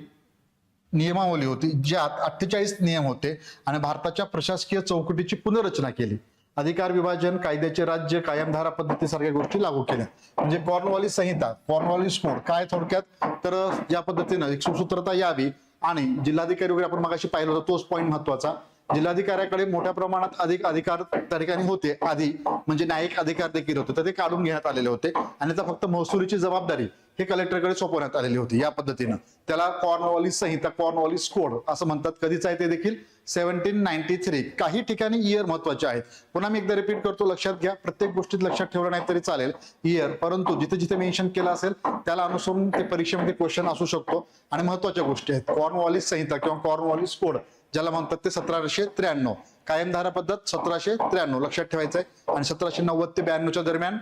नियमावली होती, ज्यात 48 नियम होते आणि भारताच्या प्रशासकीय चौकटीची पुनर्रचना केली. अधिकार विभाजन, कायद्याचे राज्य, कायमधारा पद्धतीसारख्या गोष्टी लागू केल्या. म्हणजे कॉर्नवॉलिस संहिता, कॉर्नवॉलिस कोड काय थोडक्यात, तर ज्या पद्धतीनं एक सुसूत्रता यावी आणि जिल्हाधिकारी वगैरे आपण मगाशी पाहिलं होतं, तोच पॉईंट महत्वाचा. जिल्हाधिकाऱ्याकडे मोठ्या प्रमाणात अधिक अधिकार त्या ठिकाणी होते आधी, म्हणजे न्यायिक अधिकार देखील होते, तर ते काढून घेण्यात आलेले होते आणि आता फक्त महसुलीची जबाबदारी हे कलेक्टरकडे सोपवण्यात आलेली होती. या पद्धतीनं त्याला कॉर्नवॉलिस संहिता, कॉर्नवॉलिस कोड असं म्हणतात. कधीच आहे ते देखील 1793. काही ठिकाणी इयर महत्वाचे आहेत. पुन्हा मी एकदा रिपीट करतो, लक्षात घ्या. प्रत्येक गोष्टीत लक्षात ठेवलं नाही तरी चालेल इयर, परंतु जिथे जिथे मेन्शन केलं असेल त्याला अनुसरून ते परीक्षेमध्ये क्वेश्चन असू शकतो. आणि महत्वाच्या गोष्टी आहेत. कॉर्नवॉलिस संहिता किंवा कॉर्नवॉलिस कोड ज्याला म्हणतात ते 1793. कायमधारा पद्धत 1793 लक्षात ठेवायचं आहे. आणि 1790 ते 92 दरम्यान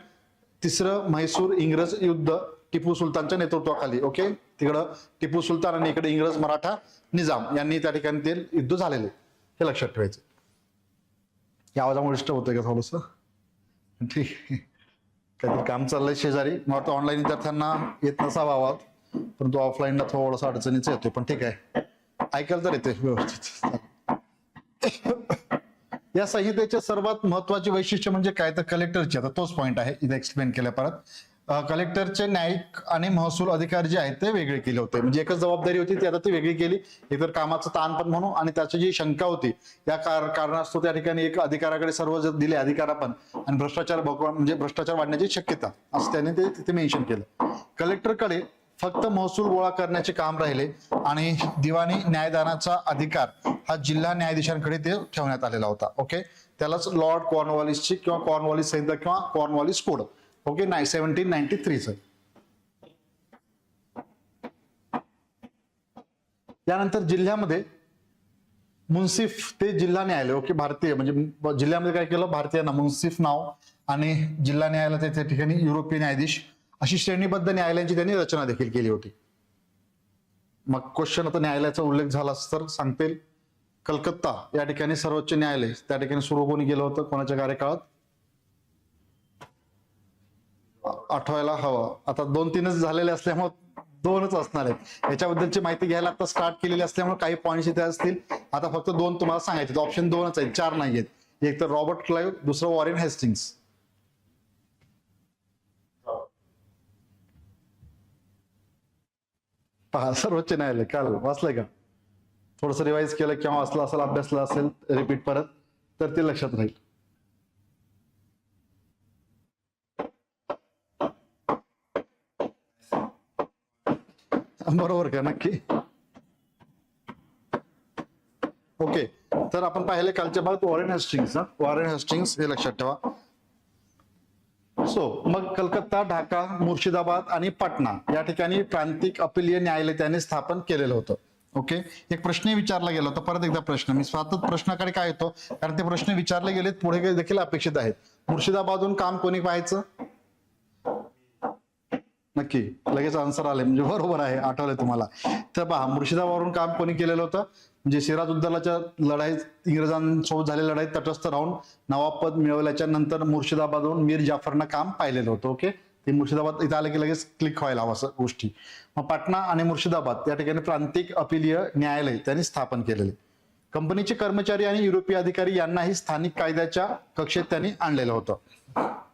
तिसरं म्हैसूर इंग्रज युद्ध टिपू सुलतानच्या नेतृत्वाखाली. ओके, तिकडं टिपू सुलतान आणि इकडे इंग्रज मराठा निजाम यांनी त्या ठिकाणी ते युद्ध झालेले, हे लक्षात ठेवायचं. या आवाजामुळे डिस्टर्ब होतंय का थोडस? ठीक, काहीतरी काम चाललंय शेजारी. मला वाटतं ऑनलाईन विद्यार्थ्यांना येत नसावा आवाज, परंतु ऑफलाईनला थोडासा अडचणीच येतोय, पण ठीक आहे, ऐकायला तर येते व्यवस्थित. या संहितेचे सर्वात महत्वाचे वैशिष्ट्य म्हणजे काय, तर कलेक्टरचे, आता तोच पॉइंट आहे इथे एक्सप्लेन केल्या परत. कलेक्टरचे न्यायिक आणि महसूल अधिकार जे आहेत ते वेगळे केले होते. म्हणजे एकच जबाबदारी होती ती आता ती वेगळी केली. इतर कामाचं ताण पण म्हणू आणि त्याची जी शंका होती या कारणास्तव त्या ठिकाणी एक अधिकाराकडे सर्व दिले अधिकार आपण, आणि भ्रष्टाचार म्हणजे भ्रष्टाचार वाढण्याची शक्यता असं त्याने ते तिथे मेन्शन केलं. कलेक्टरकडे फक्त महसूल गोळा करण्याचे काम राहिले आणि दिवाणी न्यायदानाचा अधिकार हा जिल्हा न्यायाधीशांकडे ते ठेवण्यात आलेला होता. ओके, त्यालाच लॉर्ड कॉर्नवॉलिसची किंवा कॉर्नवॉलिस संहिता किंवा कॉर्नवॉलिस कोड. ओके, 1793. यानंतर जिल्ह्यामध्ये मुन्सिफ ते जिल्हा न्यायालय. ओके, भारतीय म्हणजे जिल्ह्यामध्ये काय केलं, भारतीयांना मुन्सिफ नाव आणि जिल्हा न्यायालय त्या ठिकाणी युरोपीय न्यायाधीश अशी श्रेणीबद्ध न्यायालयांची त्यांनी रचना देखील केली होती. मग क्वेश्चन आता न्यायालयाचा उल्लेख झाला तर सांगतील. कलकत्ता या ठिकाणी सर्वोच्च न्यायालय त्या ठिकाणी सुरू कोणी केलं होतं, कोणाच्या कार्यकाळात, आठवायला हवं. आता 2-3च झालेले असल्यामुळे 2च असणार आहेत. याच्याबद्दलची माहिती घ्यायला आता स्टार्ट केलेली असल्यामुळे काही पॉईंट्स इथे असतील. आता फक्त 2 तुम्हाला सांगायचे, ऑप्शन 2च आहेत, 4 नाही आहेत. एक तर रॉबर्ट क्लाइव्ह, दुसरं वॉरेन हेस्टिंग्स. पहा, सर्वोच्च न्यायालय काल वाचलंय का, थोडस रिवाइज केलं किंवा वाचलं असेल, अभ्यासला असेल रिपीट परत, तर ते लक्षात राहील. बरोबर का, नक्की. ओके, तर आपण पाहिले कालच्या भागात वॉरेन हेस्टिंग्स हे लक्षात ठेवा. सो मग कलकत्ता, ढाका, मुर्शिदाबाद आणि पाटणा या ठिकाणी प्रांतिक अपीलीय न्यायालय त्याने स्थापन केलेलं होतं. ओके, एक प्रश्न विचारला गेला होता, परत एकदा प्रश्न, मी सतत प्रश्नाकडे काय येतो कारण ते प्रश्न विचारले गेलेत, पुढे देखील अपेक्षित आहेत. मुर्शिदाबादहून काम कोणी पाहायचं, नक्की लगेच आन्सर आले म्हणजे बरोबर आहे, आठवलंय तुम्हाला. तर पहा, मुर्शिदाबादवरून काम कोणी केलेलं होतं, म्हणजे सिराजुद्दौलाच्या लढाईत, इंग्रजांसोबत झालेल्या लढाईत तटस्थ राहून नवाबपद मिळवल्याच्या नंतर मुर्शिदाबादवरून मीर जाफरनं काम पाहिलेलं होतं. ओके, ते मुर्शिदाबाद इथं आलं की लगेच क्लिक व्हायला हवं असं गोष्टी. मग पाटणा आणि मुर्शिदाबाद या ठिकाणी प्रांतिक अपीलीय न्यायालय त्यांनी स्थापन केलेले. कंपनीचे कर्मचारी आणि युरोपीय अधिकारी यांनाही स्थानिक कायद्याच्या कक्षेत त्यांनी आणलेलं होतं.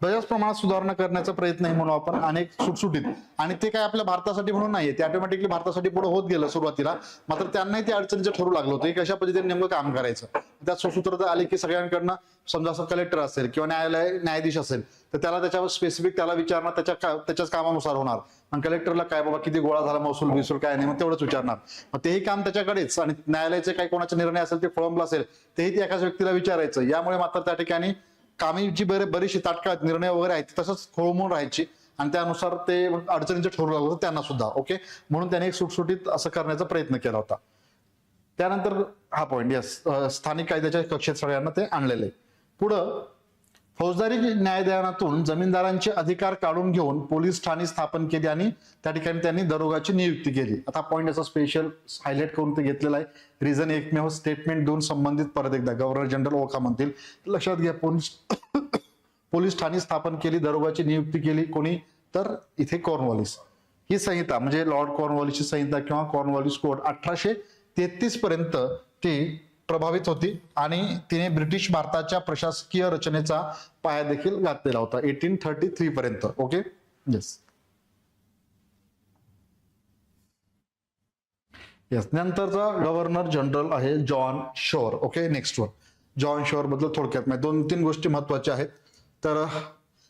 बऱ्याच प्रमाणात सुधारणा करण्याचा प्रयत्न आहे म्हणून आपण अनेक सुटसुटीत, आणि ते काय आपल्या भारतासाठी म्हणून नाहीये, ते ऑटोमॅटिकली भारतासाठी पुढे होत गेलं सुरुवातीला. मात्र त्यांनाही ते अडचणीचं ठरू लागलं होतं की कशा पद्धतीने नेमकं काम करायचं. त्यात सुसूत्रता आली की सगळ्यांकडनं, समजा असं कलेक्टर असेल किंवा न्यायाधीश असेल तर त्याला त्याच्यावर स्पेसिफिक त्याला विचारणार, त्याच्याच कामानुसार होणार. मग कलेक्टरला काय बाबा किती गोळा झाला, महसूल बिसूल काय नाही, मग तेवढंच विचारणार. मग तेही काम त्याच्याकडेच, आणि न्यायालयाचे काही कोणाचा निर्णय असेल ते खोळंबला असेल तेही त्या एकाच व्यक्तीला विचारायचं. यामुळे मात्र त्या ठिकाणी कामी जी बरीचशी तात्काळ निर्णय वगैरे आहेत तसंच खोळंबून राहायची, आणि त्यानुसार ते अडचणीचं ठरू लागलं होतं त्यांना सुद्धा. ओके, म्हणून त्याने एक सुटसुटीत असं करण्याचा प्रयत्न केला होता. त्यानंतर हा पॉईंट, यस, स्थानिक कायद्याच्या कक्षेत सगळ्यांना ते आणलेले. पुढं, फौजदारी न्यायदानातून जमीनदारांचे अधिकार काढून घेऊन पोलीस ठाणी स्थापन केली आणि त्या ठिकाणी त्यांनी दरोगाची नियुक्ती केली. आता पॉईंट असा स्पेशल हायलाइट करून ते घेतलेला आहे. रिझन एकमेव स्टेटमेंट देऊन संबंधित परत एकदा गव्हर्नर जनरल ओळखा म्हणतील. लक्षात घ्या, पोलीस ठाणी स्थापन केली, दरोगाची नियुक्ती केली. कोणी तर इथे कॉर्नवॉलिस. ही संहिता म्हणजे लॉर्ड कॉर्नवॉलिसची संहिता किंवा कॉर्नवॉलिस कोड 1833 पर्यंत ती प्रभावित होती, आणि तिने ब्रिटिश भारताच्या प्रशासकीय रचनेचा पाया देखील घातलेला होता 1833 पर्यंत. Okay, yes yes. नंतरचा गव्हर्नर जनरल आहे जॉन शोर. ओके, नेक्स्ट वर जॉन शोर बद्दल थोडक्यात 2-3 गोष्टी महत्वाच्या आहेत. तर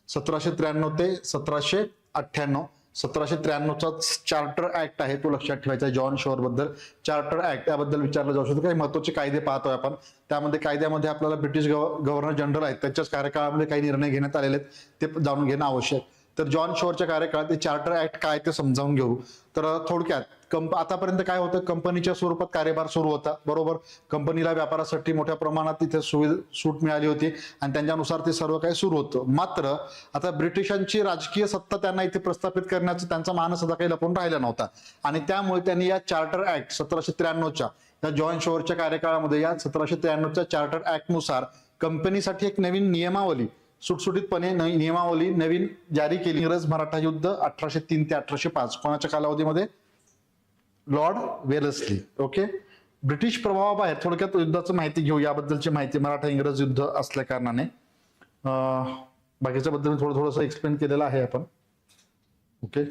1793 ते 1798, 1793चा चार्टर ऍक्ट आहे तो लक्षात ठेवायचा आहे. जॉन शोर बद्दल चार्टर ऍक्ट याबद्दल विचारलं जाऊ शकतं. काही महत्वाचे कायदे पाहतोय आपण. त्यामध्ये कायद्यामध्ये आपल्याला ब्रिटिश गव्हर्नर जनरल आहेत त्यांच्याच कार्यकाळामध्ये काही निर्णय घेण्यात आलेले आहेत ते जाणून घेणं आवश्यक. तर जॉन शोरच्या कार्यकाळात चार्टर ऍक्ट काय ते समजावून घेऊ. तर थोडक्यात आतापर्यंत काय होतं, कंपनीच्या स्वरूपात कार्यभार सुरू होता, बरोबर. कंपनीला व्यापारासाठी मोठ्या प्रमाणात तिथे सूट मिळाली होती आणि त्यांच्यानुसार ते सर्व काही सुरू होतं. मात्र आता ब्रिटिशांची राजकीय सत्ता त्यांना इथे प्रस्थापित करण्याचा त्यांचा मानस आता काही लपून राहिला नव्हता, आणि त्यामुळे त्यांनी या चार्टर ऍक्ट 1793च्या या जॉन शोरच्या कार्यकाळामध्ये या 1793च्या चार्टर ऍक्ट नुसार कंपनीसाठी एक नवीन नियमावली सुटसुटीतपणे नियमावली नवीन जारी केली. इंग्रज मराठा युद्ध 1803 ते 1805 कोणाच्या कालावधीमध्ये, लॉर्ड वेलस्ली. ओके, ब्रिटिश प्रभावाबाहेर थोडक्यात युद्धाची माहिती घेऊ. याबद्दलची माहिती मराठा इंग्रज युद्ध असल्या कारणाने बाकीच्या बद्दल थोडंसं एक्सप्लेन केलेलं आहे आपण. ओके,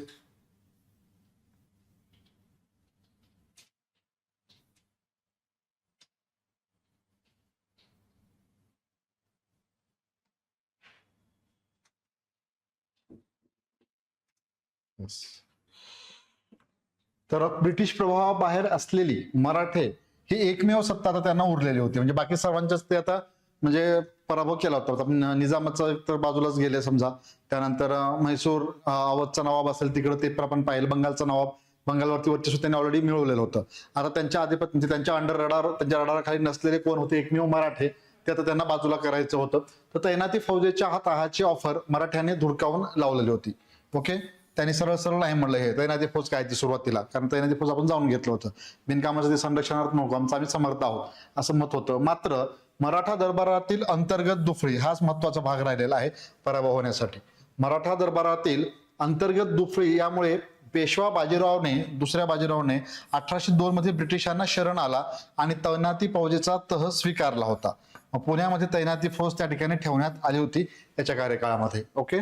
तर ब्रिटिश प्रभावाबाहेर असलेली मराठे ही एकमेव सत्ता आता त्यांना उरलेली होती. म्हणजे बाकी सर्वांच्याच ते आता म्हणजे पराभव केला होता. निजामाचा तर बाजूलाच गेले समजा. त्यानंतर म्हैसूर अवधचा नवाब असेल तिकडे ते पण आपण पाहिलं. बंगालचा नवाब, बंगालवरती वर्चस्व त्यांनी ऑलरेडी मिळवलेलं होतं. आता त्यांच्या आधिपत्य म्हणजे त्यांच्या त्यांच्या रडाराखाली नसलेले कोण होते, एकमेव मराठे, ते आता त्यांना बाजूला करायचं होतं. तर तैनाती फौजेच्या तहाची ऑफर मराठ्याने धुडकावून लावलेली होती. ओके, त्यांनी सरळ सरळ नाही म्हणलं हे तैनाती फौज काय ती सुरुवातीला, कारण तैनाती फौज आपण जाऊन घेतलं होतं. बिनकामाचं ते संरक्षणार्थ नको, आमचं आम्ही समर्थ आहोत असं मत होतं. मात्र मराठा दरबारातील अंतर्गत दुफळी हाच महत्वाचा भाग राहिलेला आहे पराभव होण्यासाठी. मराठा दरबारातील अंतर्गत दुफळी यामुळे पेशवा बाजीरावने, दुसऱ्या बाजीरावने 1802 मध्ये ब्रिटिशांना शरण आला आणि तैनाती फौजेचा तह स्वीकारला होता. पुण्यामध्ये तैनाती फौज त्या ठिकाणी ठेवण्यात आली होती त्याच्या कार्यकाळामध्ये. ओके,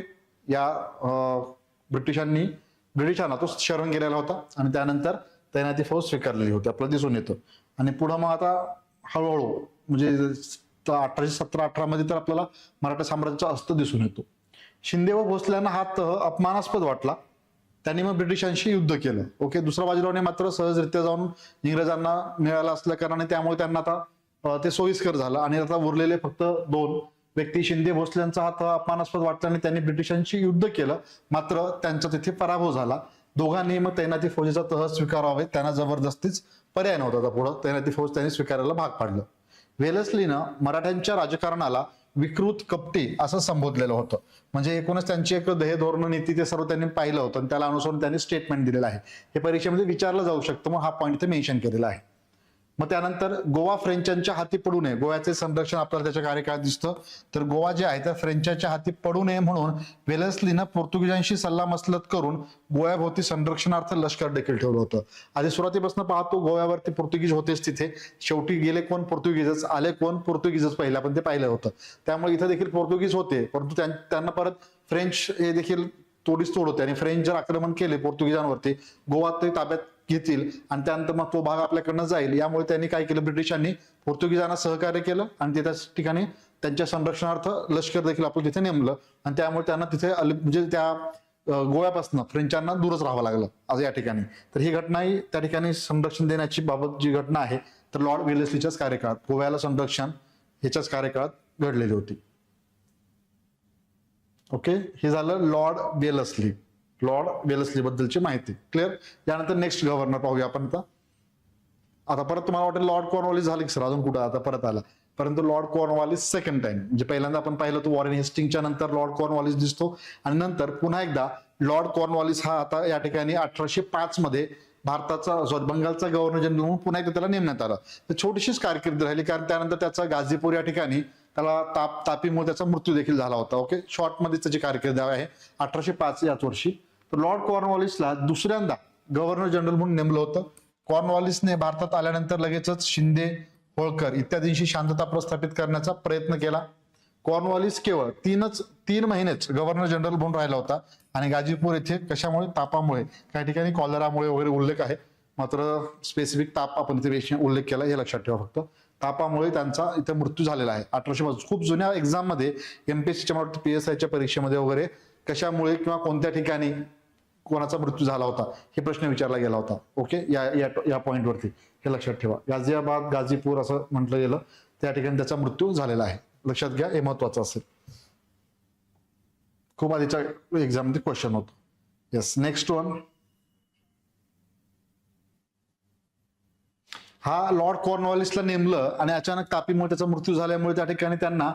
या ब्रिटिशांना तो शरण गेलेला होता आणि त्यानंतर तैनाती फौज स्वीकारलेली होती आपलं दिसून येतं. आणि पुढं मग आता हळूहळू म्हणजे 1817-18 मध्ये तर आपल्याला मराठा साम्राज्याचा अस्त दिसून येतो. शिंदे व भोसल्यांना हा तह अपमानास्पद वाटला. त्यांनी मग ब्रिटिशांशी युद्ध केलं. ओके, दुसरा बाजीरावने मात्र सहजरित्या जाऊन इंग्रजांना मिळाला असल्या कारणाने त्यामुळे त्यांना आता ते सोयीस्कर झालं. आणि आता उरलेले फक्त 2 व्यक्ती शिंदे भोसल्यांचा हा तह अपमानास्पद वाटला आणि त्यांनी ब्रिटिशांशी युद्ध केलं. मात्र त्यांचा तिथे पराभव झाला. दोघांनी मग तैनाती फौजेचा तह स्वीकारावे, त्यांना जबरदस्तीच पर्याय नव्हता. पुढं तैनाती फौज त्यांनी स्वीकारायला भाग पाडलं. वेलस्लीनं मराठ्यांच्या राजकारणाला विकृत कपटी असं संबोधलेलं होतं. म्हणजे एकूणच त्यांची एक ध्येय धोरण नीती ते सर्व त्यांनी पाहिलं होतं आणि त्याला अनुसरून त्यांनी स्टेटमेंट दिलेलं आहे. हे परीक्षेमध्ये विचारलं जाऊ शकतं, मग हा पॉईंट इथे मेन्शन केलेला आहे. मग त्यानंतर गोवा फ्रेंचांच्या हाती पडू नये, गोव्याचे संरक्षण आपल्याला त्याच्या कार्यकाळात दिसतं. तर गोवा जे आहे त्या फ्रेंचांच्या हाती पडू नये म्हणून वेलेस्लीनं पोर्तुगीजांशी सल्लामसलत करून गोव्याभोवती संरक्षणार्थ लष्कर देखील ठेवलं होतं. आधी सुरुवातीपासून पाहतो गोव्यावरती पोर्तुगीज होतेच तिथे, शेवटी गेले कोण पोर्तुगीजच, आले कोण पोर्तुगीजच पहिला, पण ते पाहिलं होतं. त्यामुळे इथे देखील पोर्तुगीज होते, परंतु त्यांना परत फ्रेंच हे देखील तोडीस तोड होते आणि फ्रेंच जर आक्रमण केले पोर्तुगीजांवरती, गोवा ते ताब्यात घेतील आणि त्यानंतर मग तो भाग आपल्याकडनं जाईल. यामुळे त्यांनी काय केलं, ब्रिटिशांनी पोर्तुगीजांना सहकार्य केलं आणि त्याच ठिकाणी त्यांच्या संरक्षणार्थ लष्कर देखील आपण तिथे नेमलं आणि त्यामुळे त्यांना तिथे म्हणजे त्या गोव्यापासून फ्रेंचांना दूरच राहावं लागलं आज या ठिकाणी. तर ही घटना ही त्या ठिकाणी संरक्षण देण्याची बाबत जी घटना आहे तर लॉर्ड वेलेस्लीच्याच कार्यकाळात, गोव्याला संरक्षण ह्याच्याच कार्यकाळात घडलेली होती. ओके, हे झालं लॉर्ड वेलेस्ली, लॉर्ड वेलेस्ली बद्दलची माहिती. क्लिअर. यानंतर नेक्स्ट गव्हर्नर पाहूया आपण. आता परत तुम्हाला वाटेल लॉर्ड कॉर्नवॉलिस झाले की सर अजून कुठं आता परत आला, परंतु लॉर्ड कॉर्नवॉलिस सेकंड टाइम, म्हणजे पहिल्यांदा आपण पाहिलं तो वॉरेन हेस्टिंगच्या नंतर लॉर्ड कॉर्नवॉलिस दिसतो आणि नंतर पुन्हा एकदा लॉर्ड कॉर्नवॉलिस हा आता या ठिकाणी 1805 मध्ये भारताचा बंगालचा गव्हर्नर जनरल म्हणून पुन्हा एकदा त्याला नेमण्यात आलं. तर छोटीशीच कारकीर्द राहिली, कारण त्यानंतर त्याचा गाझीपूर या ठिकाणी त्याला तापीमुळे त्याचा मृत्यू देखील झाला होता. ओके, शॉर्ट मध्ये त्याची कारकीर्द आहे 1805 याच वर्षी. तर लॉर्ड कॉर्नवॉलिसला दुसऱ्यांदा गव्हर्नर जनरल म्हणून नेमलं होतं. कॉर्नवॉलिसने भारतात आल्यानंतर लगेचच शिंदे, होळकर इत्यादींशी शांतता प्रस्थापित करण्याचा प्रयत्न केला. कॉर्नवॉलिस केवळ 3 महिनेच गव्हर्नर जनरल म्हणून राहिला होता आणि गाझीपूर येथे कशामुळे, तापामुळे, काही ठिकाणी कॉलरामुळे वगैरे उल्लेख आहे, मात्र स्पेसिफिक ताप आपण इथे उल्लेख केला हे लक्षात ठेवा. फक्त तापामुळे त्यांचा इथे मृत्यू झालेला आहे 1805. खूप जुन्या एक्झाम मध्ये एमपीएससीच्या PSIच्या परीक्षेमध्ये वगैरे कशामुळे किंवा कोणत्या ठिकाणी कोणाचा मृत्यू झाला होता हे प्रश्न विचारला गेला होता. ओके, या पॉइंटवरती हे लक्षात ठेवा. गाझियाबाद, गाझीपूर असं म्हटलं गेलं, त्या ठिकाणी त्याचा मृत्यू झालेला आहे, लक्षात घ्या, हे महत्वाचं असेल. खूप आधीच्या एक्झाम मध्ये क्वेश्चन होतो. Yes, next one. हा लॉर्ड कॉर्नवॉलिसला नेमलं आणि अचानक तापीमुळे त्याचा मृत्यू झाल्यामुळे त्या ठिकाणी त्यांना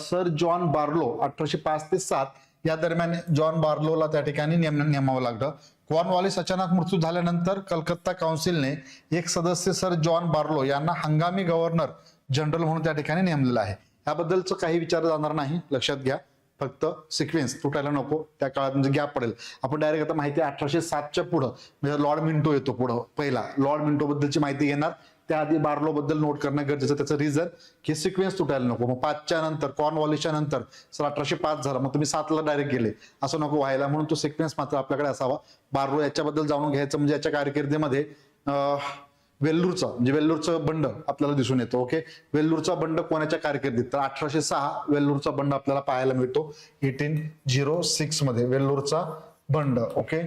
सर जॉन बार्लो 1805 ते 7 या दरम्यान जॉन बार्लोला त्या ठिकाणी नेमावं लागलं. कॉर्नवॉलिस अचानक मृत्यू झाल्यानंतर कलकत्ता काउन्सिलने एक सदस्य सर जॉन बार्लो यांना हंगामी गव्हर्नर जनरल म्हणून त्या ठिकाणी नेमलेलं आहे. याबद्दलचं काही विचार जाणार नाही, लक्षात घ्या. फक्त सिक्वेन्स तुटायला नको, त्या काळात म्हणजे गॅप पडेल. आपण डायरेक्ट आता माहिती 1807च्या पुढं म्हणजे लॉर्ड मिंटो येतो पुढं, पहिला लॉर्ड मिंटो बद्दलची माहिती घेणार, त्याआधी बार्लो बद्दल नोट करणं गरजेचं. त्याचं रिझन की सिक्वेन्स तुटायला नको. मग 5च्या नंतर कॉर्नवॉलिसच्या नंतर सर 1805 झाला, मग तुम्ही 7ला डायरेक्ट गेले, असं नको व्हायला, म्हणून तो सिक्वेन्स मात्र आपल्याकडे असावा. बार्लो याच्याबद्दल जाणून घ्यायचं म्हणजे याच्या कारकिर्दीमध्ये वेल्लूरचा म्हणजे वेल्लूरचं बंड आपल्याला दिसून येतो. ओके, वेल्लूरचा बंड कोणाच्या कारकिर्दीत, तर 1806 वेल्लूरचा बंड आपल्याला पाहायला मिळतो 1806 मध्ये वेल्लूरचा बंड. ओके,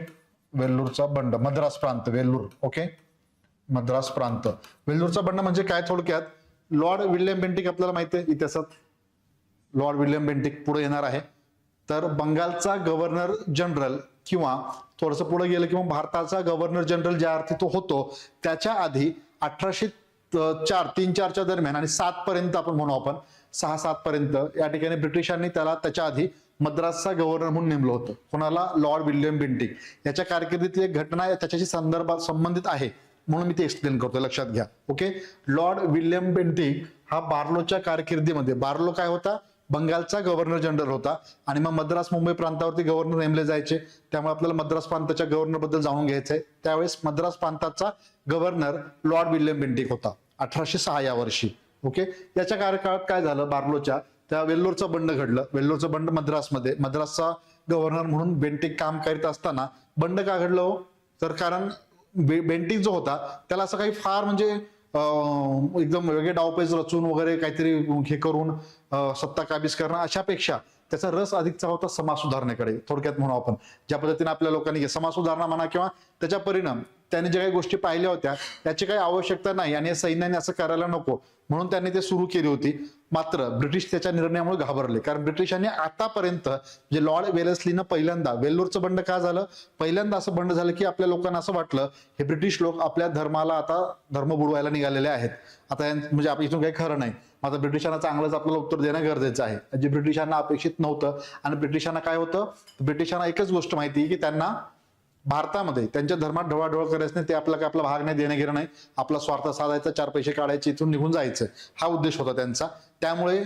वेल्लूरचा बंड, मद्रास प्रांत, वेल्लूर. ओके, मद्रास प्रांत, वेल्लूरचा बंड म्हणजे काय थोडक्यात, लॉर्ड विल्यम बेंटिक आपल्याला माहिती आहे इतिहासात, लॉर्ड विल्यम बेंटिक पुढे येणार आहे. तर बंगालचा गव्हर्नर जनरल किंवा थोडंसं पुढे गेलं किंवा भारताचा गव्हर्नर जनरल ज्या अर्थी तो होतो त्याच्या आधी 1803-4च्या दरम्यान आणि 7 पर्यंत आपण म्हणू, आपण 6-7 पर्यंत या ठिकाणी ब्रिटिशांनी त्याला त्याच्या आधी मद्रासचा गव्हर्नर म्हणून नेमलं होतं. कोणाला, लॉर्ड विल्यम बेंटिक. याच्या कारकिर्दीतली एक घटना त्याच्याशी संबंधित आहे म्हणून मी ते एक्सप्लेन करतोय, लक्षात घ्या. ओके, लॉर्ड विल्यम बेंटिक हा बार्लोच्या कारकिर्दीमध्ये, बार्लो काय होता, बंगालचा गव्हर्नर जनरल होता आणि मग मद्रास मुंबई प्रांतावरती गव्हर्नर नेमले जायचे. त्यामुळे आपल्याला मद्रास प्रांताच्या गव्हर्नर बद्दल जाणून घ्यायचंय. त्यावेळेस मद्रास प्रांताचा गव्हर्नर लॉर्ड विल्यम बेंटिक होता 1806 या वर्षी. ओके, याच्या कार्यकाळात काय झालं, बार्लोच्या त्या वेल्लोरचं बंड घडलं. वेल्लोरचं बंड मद्रासमध्ये, मद्रासचा गव्हर्नर म्हणून बेंटिक काम करीत असताना बंड का घडलं हो, तर कारण बेंटिक जो होता त्याला असं काही फार म्हणजे एकदम वेगळे डावपेच रचून वगैरे काहीतरी हे करून सत्ता काबीज करणं अशापेक्षा त्याचा रस अधिकचा होता समाज सुधारणेकडे. थोडक्यात म्हणू आपण, ज्या पद्धतीने आपल्या लोकांनी समाज सुधारणा म्हणा किंवा त्याच्या परिणाम त्यांनी ज्या काही गोष्टी पाहिल्या होत्या त्याची काही आवश्यकता नाही आणि सैन्याने असं करायला नको म्हणून त्यांनी ते सुरू केली होती. मात्र ब्रिटिश त्याच्या निर्णयामुळे घाबरले, कारण ब्रिटिशांनी आतापर्यंत म्हणजे लॉर्ड वेलेस्लीनं पहिल्यांदा, वेल्लोरचं बंड का झालं, पहिल्यांदा असं बंड झालं की आपल्या लोकांना असं वाटलं हे ब्रिटिश लोक आपल्या धर्माला आता धर्म बुडवायला निघालेले आहेत, आता म्हणजे आपण इथून काही खरं नाही. आता ब्रिटिशांना चांगलंच आपल्याला उत्तर देणं गरजेचं आहे, जे ब्रिटिशांना अपेक्षित नव्हतं. आणि ब्रिटिशांना काय होतं, ब्रिटिशांना एकच गोष्ट माहिती की त्यांना भारतामध्ये त्यांच्या धर्मात ढवळाढवळ करायचं नाही, ते आपला भाग नाही, देणं घेणं नाही, आपला स्वार्थ साधायचा, 4 पैसे काढायचे, इथून निघून जायचं, हा उद्देश होता त्यांचा. त्यामुळे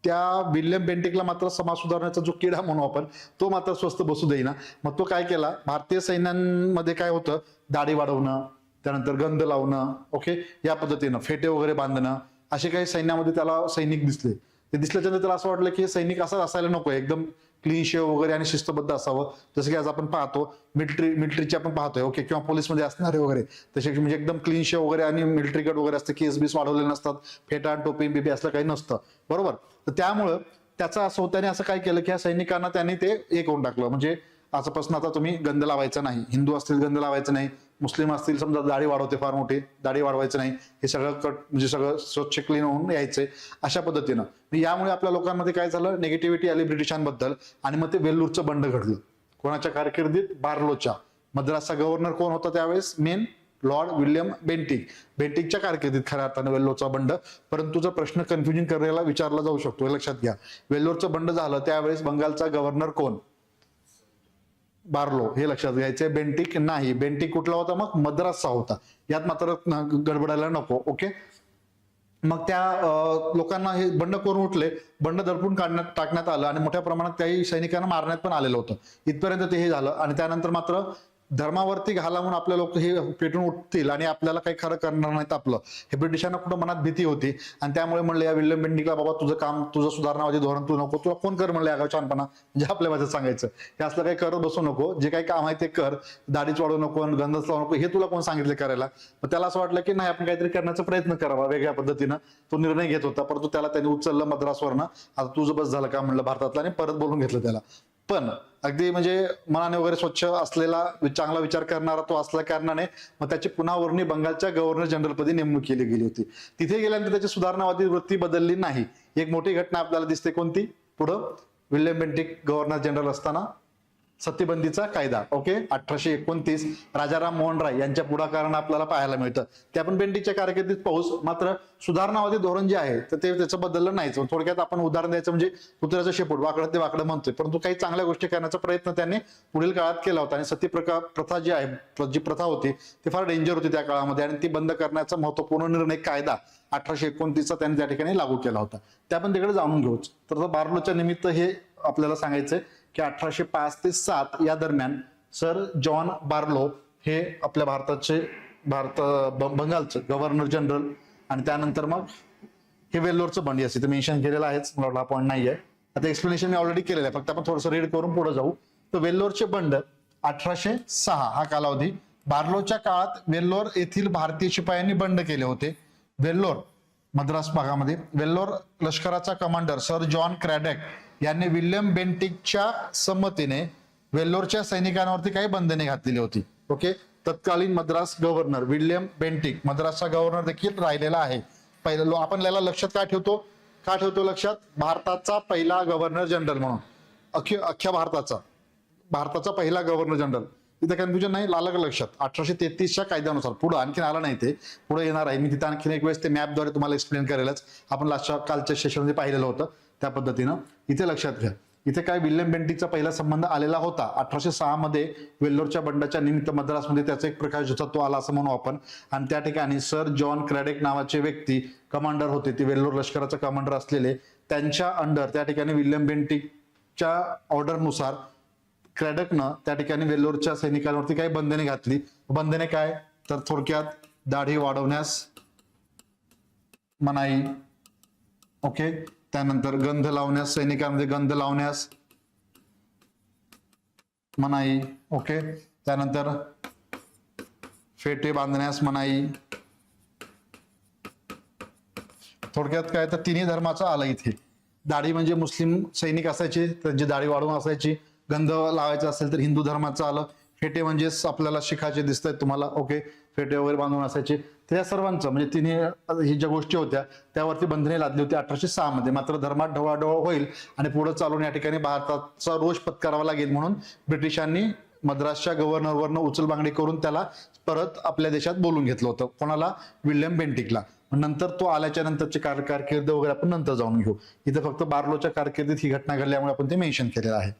त्या विल्यम बेंटिकला मात्र समाज सुधारण्याचा जो किडा म्हणू आपण, तो मात्र स्वस्त बसू देईना. मग तो काय केला, भारतीय सैन्यांमध्ये काय होतं, दाढी वाढवणं, त्यानंतर गंध लावणं, ओके, या पद्धतीनं फेटे वगैरे बांधणं, असे काही सैन्यामध्ये त्याला सैनिक दिसले. ते दिसल्याच्यानंतर त्याला असं वाटलं की सैनिक असं असायला नको, एकदम क्लीन शेव वगैरे आणि शिस्तबद्ध असावं, जसं की आज आपण पाहतो मिलिटरीचे आपण पाहतोय, ओके, किंवा पोलीसमध्ये असणारे वगैरे तसे, म्हणजे एकदम क्लीन शेव वगैरे आणि मिलिटरी कट वगैरे असतं, केस बीस वाढवलेले नसतात, फेटा टोपी बिबी असलं काही नसतं, बरोबर. तर त्यामुळं त्याचं असं होतं, आणि असं काय केलं की ह्या सैनिकांना त्यांनी ते हे करून टाकलं, म्हणजे आजपासून आता तुम्ही गंध लावायचा नाही, हिंदू असतील गंध लावायचं नाही, मुस्लिम असतील समजा दाढी वाढवते फार मोठी, दाढी वाढवायचं नाही, हे सगळं कट म्हणजे सगळं स्वच्छ क्लीन होऊन यायचंय, अशा पद्धतीनं. यामुळे आपल्या लोकांमध्ये काय झालं, निगेटिव्हिटी आली ब्रिटिशांबद्दल, आणि मग ते वेल्लूरचं बंड घडलं. कोणाच्या कारकिर्दीत, बार्लोच्या. मद्रासचा गव्हर्नर कोण होता त्यावेळेस, मेन लॉर्ड विल्यम बेंटिक. बेंटिकच्या कारकिर्दीत खऱ्या अर्थानं वेल्लोरचा बंड. परंतु जर प्रश्न कन्फ्युजन करायला विचारला जाऊ शकतो, हे लक्षात घ्या. वेल्लोरचं बंड झालं त्यावेळेस बंगालचा गव्हर्नर कोण, बार्लो, हे लक्षात घ्यायचंय. बेंटिक नाही, बेंटिक कुठला होता, मग मद्रासचा होता, यात मात्र गडबडायला नको, ओके. मग त्या लोकांना हे बंड करून उठले, बंड दडपून टाकण्यात आलं, आणि मोठ्या प्रमाणात काही सैनिकांना मारण्यात पण आलेलं होतं. इथपर्यंत ते हे झालं, आणि त्यानंतर मात्र धर्मावरती घाला म्हणून आपले लोक हे पेटून उठतील आणि आपल्याला काही खरं करणार नाहीत आपलं, हे ब्रिटिशांना कुठं मनात भीती होती. आणि त्यामुळे म्हणले या विल्यम बेंटिकला, बाबा तुझं काम, तुझं सुधारणावादी धोरण तू नको, तुला कोण कर म्हणले अगं छानपणा, म्हणजे आपल्या भाषेत सांगायचं, हे असलं काही करत बसू नको, जे काही काम आहे ते कर, दाढीच वाढवू नको, गंधच लावू नको, हे तुला कोण सांगितलं करायला. मग त्याला असं वाटलं की नाही, आपण काहीतरी करण्याचा प्रयत्न करावा वेगळ्या पद्धतीनं. तो निर्णय घेत होता, परंतु त्याला त्यांनी उचललं मद्रासवरनं, आता तुझं बस झालं का म्हणलं भारतातलं, आणि परत बोलून घेतलं त्याला. पण अगदी म्हणजे मनाने वगैरे स्वच्छ असलेला, चांगला विचार करणारा तो असल्या कारणाने मग त्याची पुन्हा वर्णी बंगालच्या गव्हर्नर जनरलपदी नेमणूक केली गेली होती. तिथे गेल्यानंतर त्याची सुधारणावादी वृत्ती बदलली नाही. एक मोठी घटना आपल्याला दिसते, कोणती, पुढं विल्यम बेंटिक गव्हर्नर जनरल असताना सतीबंदीचा कायदा, ओके, 1829 राजाराम मोहन राय यांच्या पुढाकारानं आपल्याला पाहायला मिळतं. ते आपण बेंटिकच्या कारकिर्दीत पाहूच. मात्र सुधारणावादी धोरण जे आहे तर ते त्याचं बदललं नाहीच. थोडक्यात आपण उदाहरण द्यायचं म्हणजे कुत्र्याचं शेपूट वाकडं ते वाकडं म्हणतोय, परंतु काही चांगल्या गोष्टी करण्याचा प्रयत्न त्यांनी पुढील काळात केला होता. आणि सती प्रथा जी आहे, जी प्रथा होती ती फार डेंजर होती त्या काळामध्ये, आणि ती बंद करण्याचा महत्वपूर्ण निर्णय कायदा 1829चा त्यांनी त्या ठिकाणी लागू केला होता. ते आपण तिकडे जाणून घेऊच. तर बार्लोच्या निमित्त हे आपल्याला सांगायचंय की 1805 ते 7 या दरम्यान सर जॉन बार्लो हे आपल्या बंगालचं गव्हर्नर जनरल, आणि त्यानंतर मग हे वेल्लोरचं बंड, असं मेन्शन केलेलं आहेच, मला वाटलं हा पॉईंट नाहीये. आता एक्सप्लेनेशन मी ऑलरेडी केलेलं आहे, फक्त आपण थोडंसं रीड करून पुढे जाऊ. तर वेल्लोरचे बंड 1806 हा कालावधी. बार्लोच्या काळात वेल्लोर येथील भारतीय शिपायांनी बंड केले होते. वेल्लोर मद्रास भागामध्ये वेल्लोर लष्कराचा कमांडर सर जॉन क्रॅडॅक यांनी विल्यम बेंटिकच्या संमतीने वेल्लोरच्या सैनिकांवरती काही बंधने घातलेली होती, ओके. तत्कालीन मद्रास गव्हर्नर विल्यम बेंटिक मद्रासचा गव्हर्नर देखील राहिलेला आहे. पहिलं आपण याला लक्षात का ठेवतो लक्षात, भारताचा पहिला गव्हर्नर जनरल म्हणून, अख्ख्या भारताचा पहिला गव्हर्नर जनरल. तिथे कन्फ्युजन नाही, लागलं लक्षात. 1833च्या कायद्यानुसार पुढे आणखीन आला नाही, ते पुढे येणार आहे. मी तिथे आणखीन एक वेळेस ते मॅपद्वारे तुम्हाला एक्सप्लेन करेलच. आपण कालच्या सेशनमध्ये पाहिलेलं होतं त्या पद्धतीनं. इथे लक्षात घ्या, इथे काय विल्यम बेंटिकचा पहिला संबंध आलेला होता 1806 मध्ये वेल्लोरच्या बंडाच्या निमित्त मद्रासमध्ये त्याचा एक प्रकाश तो आला असं म्हणू आपण. आणि त्या ठिकाणी सर जॉन क्रॅडेक नावाचे व्यक्ती कमांडर होते, ते वेल्लोर लष्कराचा कमांडर असलेले. त्यांच्या अंडर त्या ठिकाणी विल्यम बेंटिकच्या ऑर्डरनुसार क्रॅडकनं त्या ठिकाणी वेल्लोरच्या सैनिकांवरती काही बंधने घातली. बंधने काय, तर थोडक्यात दाढी वाढवण्यास मनाई, ओके. त्यानंतर गंध लावण्यास, सैनिकांमध्ये गंध लावण्यास मनाई, ओके. त्यानंतर फेटे बांधण्यास मनाई. थोडक्यात काय, तर तिन्ही धर्माचं आलं इथे. दाढी म्हणजे मुस्लिम सैनिक असायचे, त्यांची दाढी वाढवून असायची. गंध लावायचा असेल तर हिंदू धर्माचं आलं. फेटे म्हणजे आपल्याला शिखाचे दिसत आहेत तुम्हाला, ओके, फेटे वगैरे बांधून असायचे. त्या सर्वांचं म्हणजे तिन्ही ही ज्या गोष्टी होत्या त्यावरती बंधने लादली होती 1806 मध्ये. मात्र धर्मात ढवळाढवळ होईल आणि पुढे चालून या ठिकाणी भारताचा रोष पत्करावा लागेल म्हणून ब्रिटिशांनी मद्रासच्या गव्हर्नरवरनं उचलबांगडी करून त्याला परत आपल्या देशात बोलून घेतलं होतं. कोणाला, विल्यम बेंटिकला. नंतर तो आल्याच्या नंतरची कारकीर्द वगैरे आपण नंतर जाऊन घेऊ. इथं फक्त बार्लोच्या कारकिर्दीत ही घटना घडल्यामुळे आपण ते मेन्शन केलेलं आहे.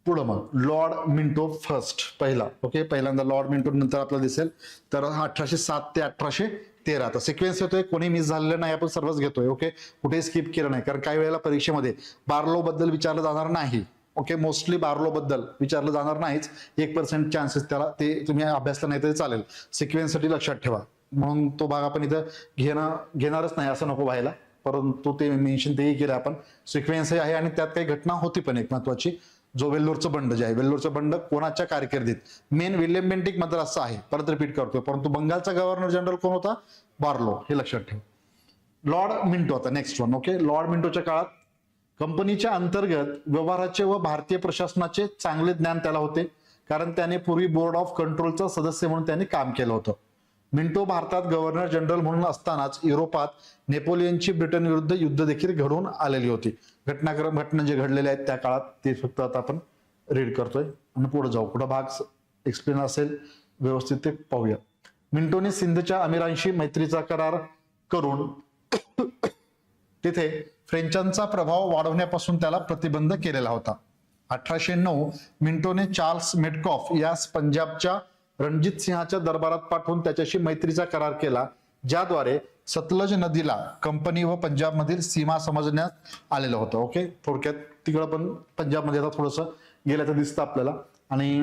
पुढं मग लॉर्ड मिंटो फर्स्ट पहिला, ओके, पहिल्यांदा लॉर्ड मिंटो नंतर आपल्याला दिसेल तर 1807 ते 1813. आता सिक्वेन्स येतोय, कोणी मिस झालेलं नाही, आपण सर्वच घेतोय, ओके, कुठे स्किप केलं नाही, कारण काही वेळेला परीक्षेमध्ये बार्लो बद्दल विचारलं जाणार नाही, ओके, मोस्टली बार्लो बद्दल विचारलं जाणार नाहीच, 1% चान्सेस त्याला, ते तुम्ही अभ्यासला नाही तरी चालेल, सिक्वेन्ससाठी लक्षात ठेवा, म्हणून तो भाग आपण इथं घेणारच नाही असं नको व्हायला, परंतु ते मेन्शन तेही केलं आपण, सिक्वेन्सही आहे आणि त्यात काही घटना होती पण एक महत्वाची, जो वेल्लोरचं बंड जे आहे, वेल्लोरचं बंड कोणाच्या कारकिर्दीत, मेन विल्यम बेंटिक मद्रासचा आहे, परत रिपीट करतोय, परंतु बंगालचा गव्हर्नर जनरल कोण होता, बार्लो, हे लक्षात ठेव. लॉर्ड मिंटो आता नेक्स्ट वन, ओके, लॉर्ड मिंटोच्या काळात कंपनीच्या अंतर्गत व्यवहाराचे व भारतीय प्रशासनाचे चांगले ज्ञान त्याला होते, कारण त्याने पूर्वी बोर्ड ऑफ कंट्रोलचा सदस्य म्हणून त्यांनी काम केलं होतं. मिंटो भारतात गव्हर्नर जनरल म्हणून असतानाच युरोपात नेपोलियनची ब्रिटन विरुद्ध युद्ध देखील घडून आलेली होती. घटना जे घडलेल्या आहेत त्या काळात ते फक्त आता आपण रीड करतोय आणि पुढे जाऊ, पुढे भाग एक्सप्लेन असेल व्यवस्थित ते पाहूया. मिंटोने सिंधच्या अमीरांशी मैत्रीचा करार करून तिथे फ्रेंचांचा प्रभाव वाढवण्यापासून त्याला प्रतिबंध केलेला होता. 1809 मिंटोने चार्ल्स मेटकॉफ यास पंजाबच्या रणजित सिंहाच्या दरबारात पाठवून त्याच्याशी मैत्रीचा करार केला, ज्याद्वारे सतलज नदीला कंपनी व पंजाब मधील सीमा समजण्यात आलेलं होतं. ओके, थोडक्यात तिकडं पण पंजाबमध्ये आता थोडंसं गेल्याचं दिसतं आपल्याला. आणि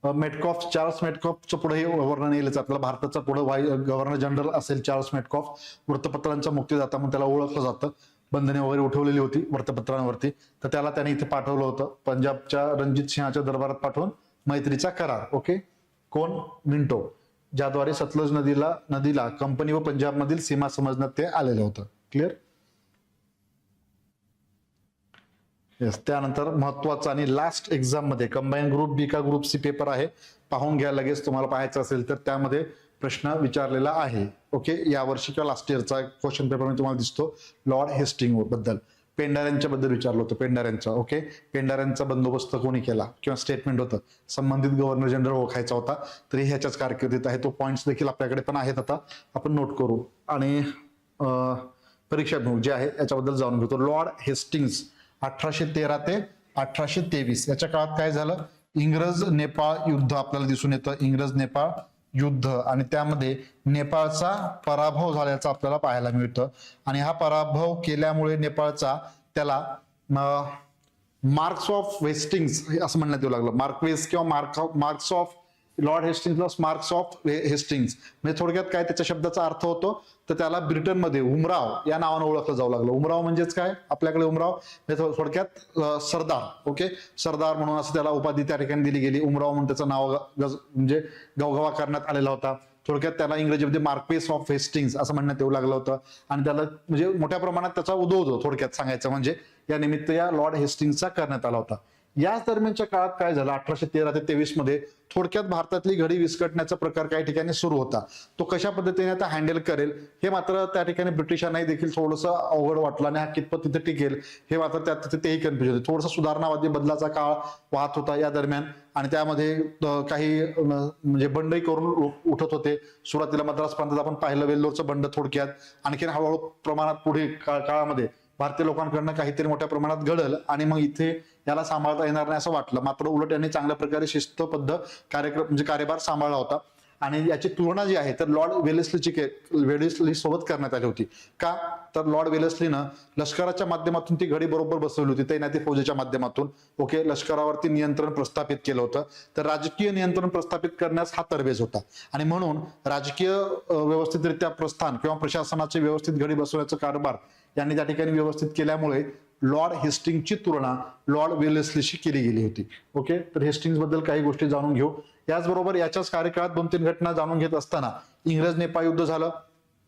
मेटकॉफ, चार्ल्स मेटकॉफचं पुढे हे वर्णन येईलच आपल्याला. भारताचा पुढे गव्हर्नर जनरल असेल चार्ल्स मेटकॉफ, वृत्तपत्रांचा मुक्तीदाता म्हणून त्याला ओळखलं जातं. बंधने वगैरे उठवलेली होती वृत्तपत्रांवरती, तर त्याला त्याने इथे पाठवलं होतं पंजाबच्या रणजित सिंहाच्या दरबारात पाठवून मैत्रीचा करार. ओके, कोण? मिंटो, ज्याद्वारे सतलज नदीला कंपनी व पंजाब मधील सीमा समजण्यात ते आलेलं होतं. क्लिअर? येस. त्यानंतर महत्वाचा आणि लास्ट एक्झाम मध्ये कंबाईन ग्रुप बी का ग्रुप सी पेपर आहे, पाहून घ्या लगेच, तुम्हाला पाहायचं असेल तर. त्यामध्ये प्रश्न विचारलेला आहे. ओके, यावर्षी किंवा लास्ट इयरचा क्वेश्चन पेपर मध्ये तुम्हाला दिसतो लॉर्ड हेस्टिंग बद्दल, पेंढाऱ्यांच्या बद्दल विचारलं होतं. पेंढाऱ्यांचा, ओके, पेंढाऱ्यांचा बंदोबस्त कोणी केला किंवा स्टेटमेंट होतं, संबंधित गव्हर्नर जनरल ओळखायचा होता, तरी ह्याच्याच कारकिर्दीत आहे. तो पॉइंट्स देखील आपल्याकडे पण आहेत, आता आपण नोट करू आणि परीक्षा जे आहे याच्याबद्दल जाणून घेतो. लॉर्ड हेस्टिंग्स 1813 ते 1823 याच्या काळात काय झालं? इंग्रज नेपाळ युद्ध आपल्याला दिसून येतं, इंग्रज नेपाळ युद्ध, आणि त्यामध्ये नेपाळचा पराभव झाल्याचं आपल्याला पाहायला मिळतं. आणि हा पराभव केल्यामुळे नेपाळचा त्याला मार्क्स ऑफ वेस्टिंग्स असं म्हणण्यात येऊ लागलं. मार्कवेस किंवा marks of Lord Hastings plus marks of Hastings, म्हणजे थोडक्यात काय त्याच्या शब्दाचा अर्थ होतो, तर त्याला ब्रिटनमध्ये उमराव या नावानं ओळखलं जाऊ लागलं. उमराव म्हणजेच काय? आपल्याकडे उमराव म्हणजे थोडक्यात सरदार. ओके, सरदार म्हणून असं त्याला उपाधी त्या ठिकाणी दिली गेली. उमराव म्हणून त्याचं नाव म्हणजे गवगवा करण्यात आलेला होता. थोडक्यात त्याला इंग्रजीमध्ये मार्क्वेस ऑफ हेस्टिंग्स असं म्हणण्यात येऊ लागलं होतं. आणि त्याला म्हणजे मोठ्या प्रमाणात त्याचा उदो होतो, थोडक्यात सांगायचं म्हणजे, या निमित्त या लॉर्ड हेस्टिंग्सचा करण्यात आला होता. याच दरम्यानच्या काळात काय झालं? 1813 ते 23 मध्ये थोडक्यात भारतातली घडी विस्कटण्याचा प्रकार काही ठिकाणी सुरू होता. तो कशा पद्धतीने आता हँडल करेल हे मात्र त्या ठिकाणी ब्रिटिशांनाही देखील थोडंसं अवघड वाटलं, आणि हा कितपत तिथे टिकेल हे मात्र त्यात तेही कन्फ्युजन होते. थोडंसं सुधारणावादी बदलाचा काळ वाहत होता या दरम्यान, आणि त्यामध्ये काही म्हणजे बंडही करून उठत होते. सुरुवातीला मद्रास प्रांतात आपण पाहिलं वेल्लोरचं बंड, थोडक्यात आणखीन हळूहळू प्रमाणात पुढे काळामध्ये भारतीय लोकांकडनं काहीतरी मोठ्या प्रमाणात घडलं, आणि मग इथे याला सांभाळता येणार नाही असं वाटलं. मात्र उलट यांनी चांगल्या प्रकारे शिस्तबद्ध कार्यक्रम म्हणजे कार्यभार सांभाळला होता. आणि याची तुलना जी आहे तर लॉर्ड वेलेस्ली सोबत करण्यात आली होती. का? तर लॉर्ड वेलेस्लीनं लष्कराच्या माध्यमातून ती घडी बरोबर बसवली होती, तैनाती फौजेच्या माध्यमातून. ओके, लष्करावरती नियंत्रण प्रस्थापित केलं होतं. तर राजकीय नियंत्रण प्रस्थापित करण्यास हा तरबेज होता, आणि म्हणून राजकीय व्यवस्थितरित्या प्रस्थान किंवा प्रशासनाची व्यवस्थित घडी बसवण्याचा कारभार यांनी त्या ठिकाणी व्यवस्थित केल्यामुळे लॉर्ड हेस्टिंगची तुलना लॉर्ड वेलेस्लीशी केली गेली होती. ओके, तर हेस्टिंग्स बद्दल काही गोष्टी जाणून घेऊ. याचबरोबर याच्याच कार्यकाळात 2-3 घटना जाणून घेत असताना इंग्रज नेपाळ युद्ध झालं.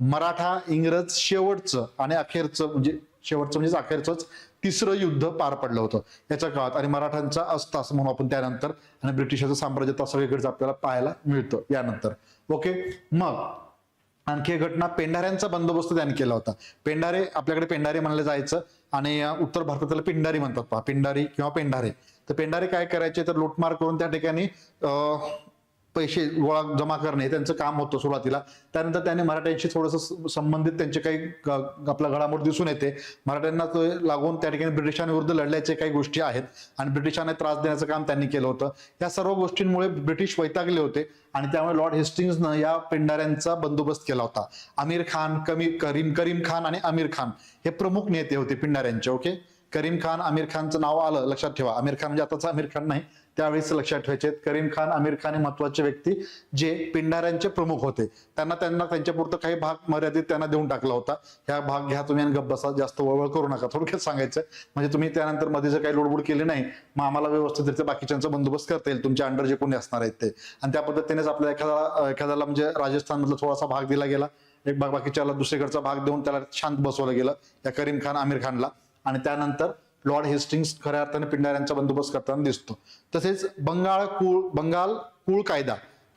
मराठा इंग्रज शेवटचं आणि अखेरचंच तिसरं युद्ध पार पडलं होतं याच्या काळात, आणि मराठ्यांचा अस्त असं म्हणू आपण त्यानंतर, आणि ब्रिटिशाचं साम्राज्य तर सगळीकडे आपल्याला पाहायला मिळतं यानंतर. ओके, मग आणखी एक घटना, पेंढाऱ्यांचा बंदोबस्त त्यांनी केला होता. पेंढारे, आपल्याकडे पेंढारे म्हणलं जायचं, आणि उत्तर भारतात त्याला पिंडारी म्हणतात पहा, पिंडारी किंवा पेंढारे. तर पेंढारे काय करायचे? तर लुटमार करून त्या ठिकाणी पैसे गोळा जमा करणे हे त्यांचं काम होतं सुरुवातीला. त्यानंतर त्याने मराठ्यांशी थोडंसं संबंधित त्यांचे काही आपल्या घडामोडी दिसून येते. मराठ्यांना लागून त्या ठिकाणी ब्रिटिशांविरुद्ध लढल्याचे काही गोष्टी आहेत आणि ब्रिटिशांना त्रास देण्याचं काम त्यांनी केलं होतं. या सर्व गोष्टींमुळे ब्रिटिश वैतागले होते आणि त्यामुळे लॉर्ड हेस्टिंग्सनं या पेंढाऱ्यांचा बंदोबस्त केला होता. आमिर खान, करीम खान आणि आमिर खान हे प्रमुख नेते होते पेंढाऱ्यांचे. ओके, करीम खान, आमिर खानचं नाव आलं लक्षात ठेवा. आमिर खान म्हणजे आताचा आमिर खान नाही, त्यावेळेस लक्षात ठेवायचे. करीम खान, आमिर खान हे महत्वाचे व्यक्ती जे पेंढाऱ्यांचे प्रमुख होते. त्यांना त्यांच्यापुरतं काही भाग मर्यादित त्यांना देऊन टाकला होता. ह्या भाग घ्या तुम्ही आणि गप्प बसा, जास्त वळवळ करू नका, थोडक्यात सांगायचं. म्हणजे तुम्ही त्यानंतर मध्ये जर काही लोडबोड केली नाही, मग आम्हाला व्यवस्थितरित्या बाकीच्यांचा बंदोबस्त करता येईल, तुमच्या अंडर जे कोणी असणार आहेत ते. आणि त्या पद्धतीनेच आपल्या एखाद्याला म्हणजे राजस्थान मधला थोडासा भाग दिला गेला, एक भाग बाकीच्याला दुसरीकडचा भाग देऊन त्याला शांत बसवलं गेलं या करीम खान, आमिर खानला. आणि त्यानंतर लॉर्ड हेस्टिंग्स खऱ्या अर्थाने पेंढाऱ्यांचा बंदोबस्त करताना दिसतो. तसेच बंगाल कुळ कायदा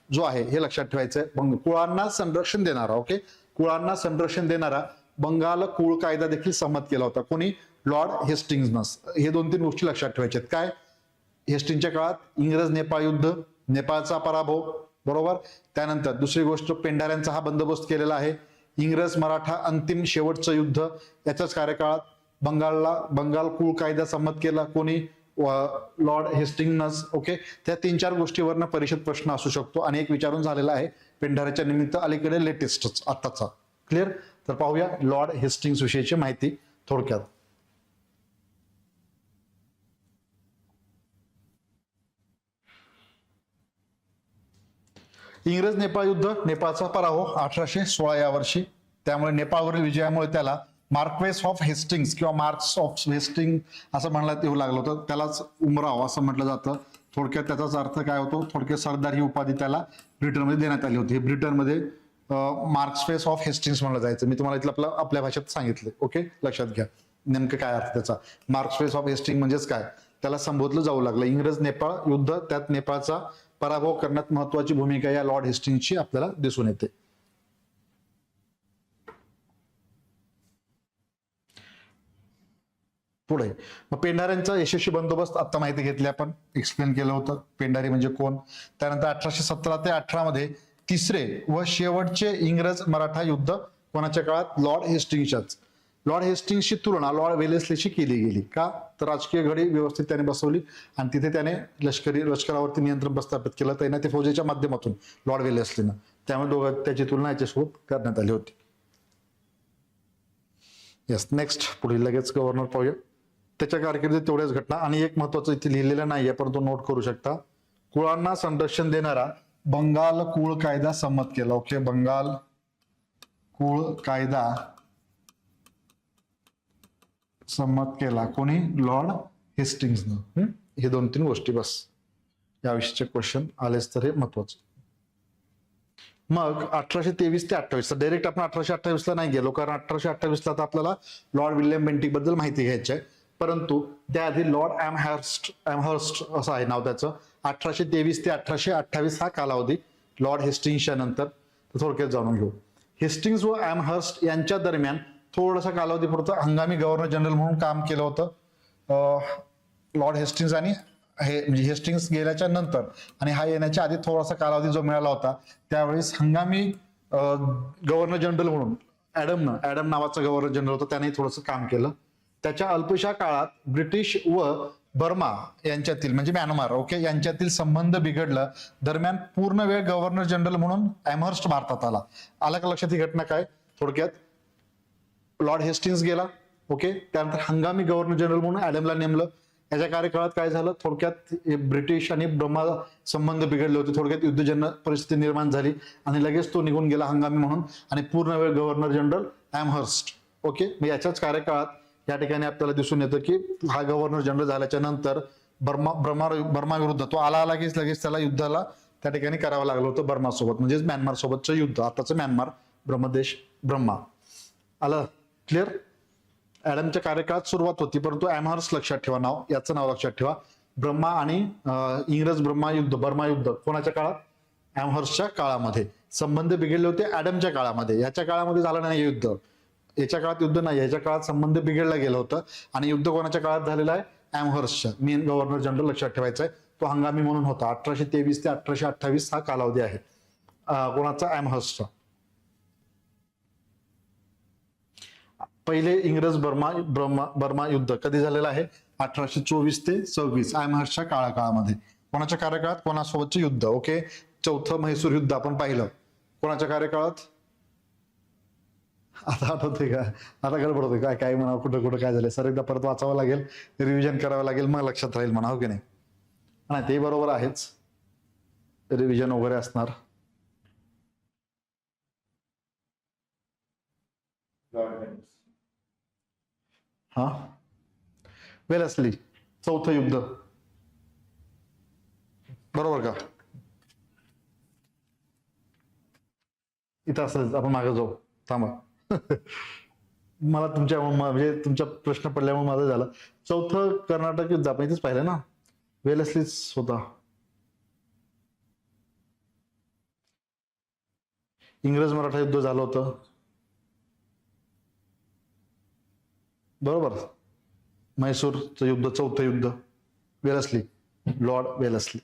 जो आहे हे लक्षात ठेवायचं. कुळांना संरक्षण देणारा, ओके, कुळांना संरक्षण देणारा बंगाल कुळ कायदा देखील संमत केला होता. कोणी? लॉर्ड हेस्टिंग्सनं. हे 2-3 गोष्टी लक्षात ठेवायच्या आहेत. काय? हेस्टिंगच्या काळात इंग्रज नेपाळ युद्ध, नेपाळचा पराभव, बरोबर. त्यानंतर दुसरी गोष्ट, पेंढाऱ्यांचा हा बंदोबस्त केलेला आहे. इंग्रज मराठा अंतिम शेवटचं युद्ध, याच्याच कार्यकाळात बंगाल कुळ कायदा संमत केला. कोणी? Lord Hastings. ओके, त्या 3-4 गोष्टीवरनं परिषद प्रश्न असू शकतो आणि एक विचारून झालेला आहे पेंढाऱ्याच्या निमित्त अलीकडे लेटेस्टच आत्ताचा. क्लिअर? तर पाहूया लॉर्ड हेस्टिंग्स विषयीची माहिती थोडक्यात. इंग्रज नेपाळ युद्ध, नेपाळचा पराभव 1816 या वर्षी. त्यामुळे नेपाळवरील विजयामुळे त्याला मार्क्वेस ऑफ हेस्टिंग्स किंवा मार्क्स ऑफ हेस्टिंग असं म्हणण्यात येऊ लागलं होतं. त्यालाच उमराव असं म्हटलं जातं. थोडक्यात त्याचाच अर्थ काय होतो? थोडक्यात सरदार ही उपाधी त्याला ब्रिटनमध्ये देण्यात आली होती. ब्रिटनमध्ये मार्क्सफेस ऑफ हेस्टिंग्स म्हणलं जायचं. मी तुम्हाला इथलं आपल्या भाषेत सांगितलं. ओके, लक्षात घ्या नेमकं काय अर्थ त्याचा. मार्क्सफेस ऑफ हेस्टिंग म्हणजेच काय, त्याला संबोधलं जाऊ लागलं. इंग्रज नेपाळ युद्ध, त्यात नेपाळचा पराभव करण्यात महत्वाची भूमिका या लॉर्ड हेस्टिंग्सची आपल्याला दिसून येते. पुढे मग पेंढाऱ्यांचा यशस्वी बंदोबस्त आता माहिती घेतली, आपण एक्सप्लेन केलं होतं पेंढारी म्हणजे कोण. त्यानंतर 1817 ते 18 मध्ये तिसरे व शेवटचे इंग्रज मराठा युद्ध कोणाच्या काळात? लॉर्ड हेस्टिंग्सच्याच. लॉर्ड हेस्टिंग्सची तुलना लॉर्ड वेलेस्लीशी केली गेली. का? तर राजकीय घडी व्यवस्थित त्याने बसवली आणि तिथे त्याने लष्करावरती नियंत्रण प्रस्थापित केलं तैनाती फौजेच्या माध्यमातून लॉर्ड वेलेस्लीनं. त्यामुळे त्याची तुलना याच्यासोबत करण्यात आली होती. येस, नेक्स्ट पुढील लगेच गव्हर्नर पाहूया. त्याच्या कारकिर्दीत तेवढ्याच घटना आणि एक महत्वाचं इथे लिहिलेलं नाहीये परंतु नोट करू शकता. कुळांना संरक्षण देणारा बंगाल कुळ कायदा संमत केला. ओके, बंगाल कुळ कायदा संमत केला. कोणी? लॉर्ड हेस्टिंग्सनं. हे 2-3 गोष्टी बस, याविषयीचे क्वेश्चन आलेच तर हे महत्वाचं. मग 1823 ते 28 डायरेक्ट आपण 1828 ला नाही गेलो, कारण 1828 ला आपल्याला लॉर्ड विल्यम बेंटिक बद्दल माहिती घ्यायची आहे. परंतु त्याआधी लॉर्ड एमहर्स्ट असं आहे नाव त्याचं. 1823 ते 1828 हा कालावधी लॉर्ड हेस्टिंग्सच्या नंतर. थोडक्यात जाणून घेऊ. हेस्टिंग्स व एमहर्स्ट यांच्या दरम्यान थोडासा कालावधी पुरतं हंगामी गव्हर्नर जनरल म्हणून काम केलं होतं लॉर्ड हेस्टिंग्स. आणि हे म्हणजे हेस्टिंग्स गेल्याच्या नंतर आणि हा येण्याच्या आधी थोडासा कालावधी जो मिळाला होता, त्यावेळेस हंगामी गव्हर्नर जनरल म्हणून ऍडम नावाचा गव्हर्नर जनरल होता, त्याने थोडंसं काम केलं. त्याच्या अल्पशा काळात ब्रिटिश व बर्मा यांच्यातील म्हणजे म्यानमार, ओके, यांच्यातील संबंध बिघडलं. दरम्यान पूर्ण वेळ गव्हर्नर जनरल म्हणून एमहर्स्ट भारतात आला का लक्षात? ही घटना काय? थोडक्यात लॉर्ड हेस्टिंग्स गेला, ओके, त्यानंतर हंगामी गव्हर्नर जनरल म्हणून ऍडमला नेमलं. याच्या कार्यकाळात काय झालं? थोडक्यात ब्रिटिश आणि ब्रह्मा संबंध बिघडले होते. थोडक्यात युद्धजन्य परिस्थिती निर्माण झाली आणि लगेच तो निघून गेला हंगामी म्हणून आणि पूर्ण वेळ गव्हर्नर जनरल एमहर्स्ट. ओके, मग याच्याच कार्यकाळात या ठिकाणी आपल्याला दिसून येतं की हा गव्हर्नर जनरल झाल्याच्या नंतर बर्मा विरुद्ध तो आला की लगेच त्याला युद्धाला त्या ठिकाणी करावं लागलं होतं बर्मा सोबत, म्हणजेच म्यानमार सोबतचं युद्ध. आताचं म्यानमार, ब्रह्मदेश, ब्रह्मा. आलं क्लिअर? ऍडमच्या कार्यकाळात सुरुवात होती, परंतु एमहर्स्ट लक्षात ठेवा नाव, याचं नाव लक्षात ठेवा. ब्रह्मा आणि इंग्रज बर्मा युद्ध कोणाच्या काळात? एमहर्स्टच्या काळामध्ये. संबंध बिघडले होते ऍडमच्या काळामध्ये. याच्या काळामध्ये झालं नाही युद्ध, याच्या काळात युद्ध नाही, याच्या काळात संबंध बिघडला गेलं होतं. आणि युद्ध कोणाच्या काळात झालेलं आहे? एमहर्स्टच्या. मेन गव्हर्नर जनरल लक्षात ठेवायचा आहे. तो हंगामी म्हणून होता. 1823 ते 1828 हा कालावधी आहे. कोणाचा? ॲमहर्स्टचा. पहिले इंग्रज बर्मा युद्ध कधी झालेलं आहे? 1824 ते 26 ॲमहर्स्टच्या काळामध्ये. कोणाच्या कार्यकाळात? कोणासोबतचे युद्ध? ओके. चौथं म्हैसूर युद्ध आपण पाहिलं. कोणाच्या कार्यकाळात? आता आठवते का? आता गडबड होते काय काय म्हणा, कुठं कुठं काय झालं सर, एकदा परत वाचावं लागेल, रिव्हिजन करावं लागेल, मग लक्षात राहील म्हणा, हो की नाही? नाही ते बरोबर आहेच, रिव्हिजन वगैरे असणार. हा, वेलस्ली चौथं युद्ध, बरोबर का? इथं असं आपण मागे जाऊ, थांबा. मला तुमच्या म्हणजे तुमचा प्रश्न पडल्यामुळे माझं झालं. चौथं कर्नाटक युद्ध आपण इथेच पाहिलं ना, वेलस्लीच होता. इंग्रज मराठा युद्ध झालं होतं, बरोबर. म्हैसूरचं युद्ध, चौथं युद्ध, वेलस्ली, लॉर्ड वेलस्ली.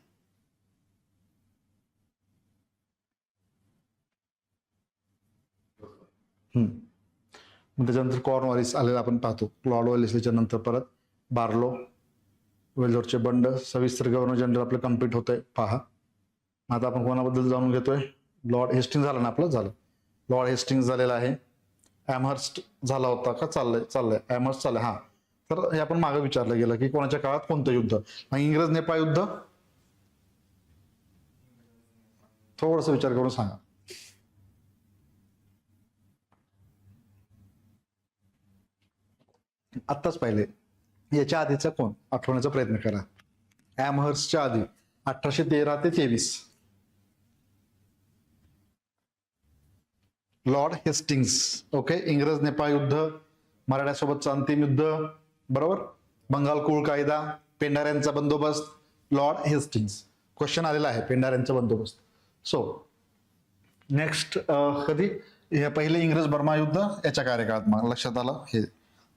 मग त्याच्यानंतर कॉर्नवॉलिस आलेला आपण पाहतो. लॉर्ड वेलस्लीच्या नंतर परत बार्लो, वेल्लोरचे बंड, सविस्तर गव्हर्नर जनरल आपलं कम्प्लीट होतंय पहा. आता आपण कोणाबद्दल जाणून घेतोय? लॉर्ड हेस्टिंग झालं ना आपलं, झालं. लॉर्ड हेस्टिंग झालेला आहे. ॲमहर्स्ट झाला होता का? चाललंय ॲमहर्स्ट चाललंय. हा, तर हे आपण मागे विचारलं गेलं की कोणाच्या काळात कोणतं युद्ध? मग इंग्रज नेपाळ युद्ध, थोडस विचार करून सांगा. आत्ताच पाहिले, याच्या आधीचा कोण आठवण्याचा प्रयत्न करा. ॲमहर्स्टच्या आधी 1813 ते 23 लॉर्ड हेस्टिंग्स. ओके. इंग्रज नेपाळ युद्ध, मराठ्यासोबतचं अंतिम युद्ध, बरोबर. बंगाल कुळ कायदा, पेंढाऱ्यांचा बंदोबस्त, लॉर्ड हेस्टिंग्स. क्वेश्चन आलेला आहे पेंढाऱ्यांचा बंदोबस्त. सो नेक्स्ट कधी? हे पहिले इंग्रज बर्मा युद्ध याच्या कार्यकाळात. मग लक्षात आलं हे,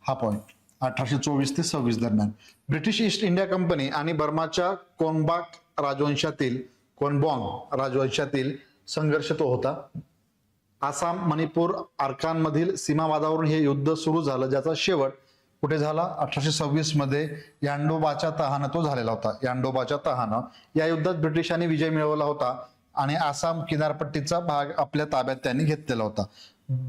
हा पॉइंट 1824 ते 26 दरम्यान. ब्रिटिश ईस्ट इंडिया कंपनी आणि बर्माच्या कोनबॉंग राजवंशातील संघर्ष तो होता. आसाम, मणिपूर, आरकानमधील सीमावादावरून हे युद्ध सुरू झालं, ज्याचा शेवट कुठे झाला? 1826 मध्ये यांडोबाच्या तहानं तो झालेला होता. यांडोबाच्या तहानं या युद्धात ब्रिटिशांनी विजय मिळवला होता आणि आसाम किनारपट्टीचा भाग आपल्या ताब्यात त्यांनी घेतलेला होता.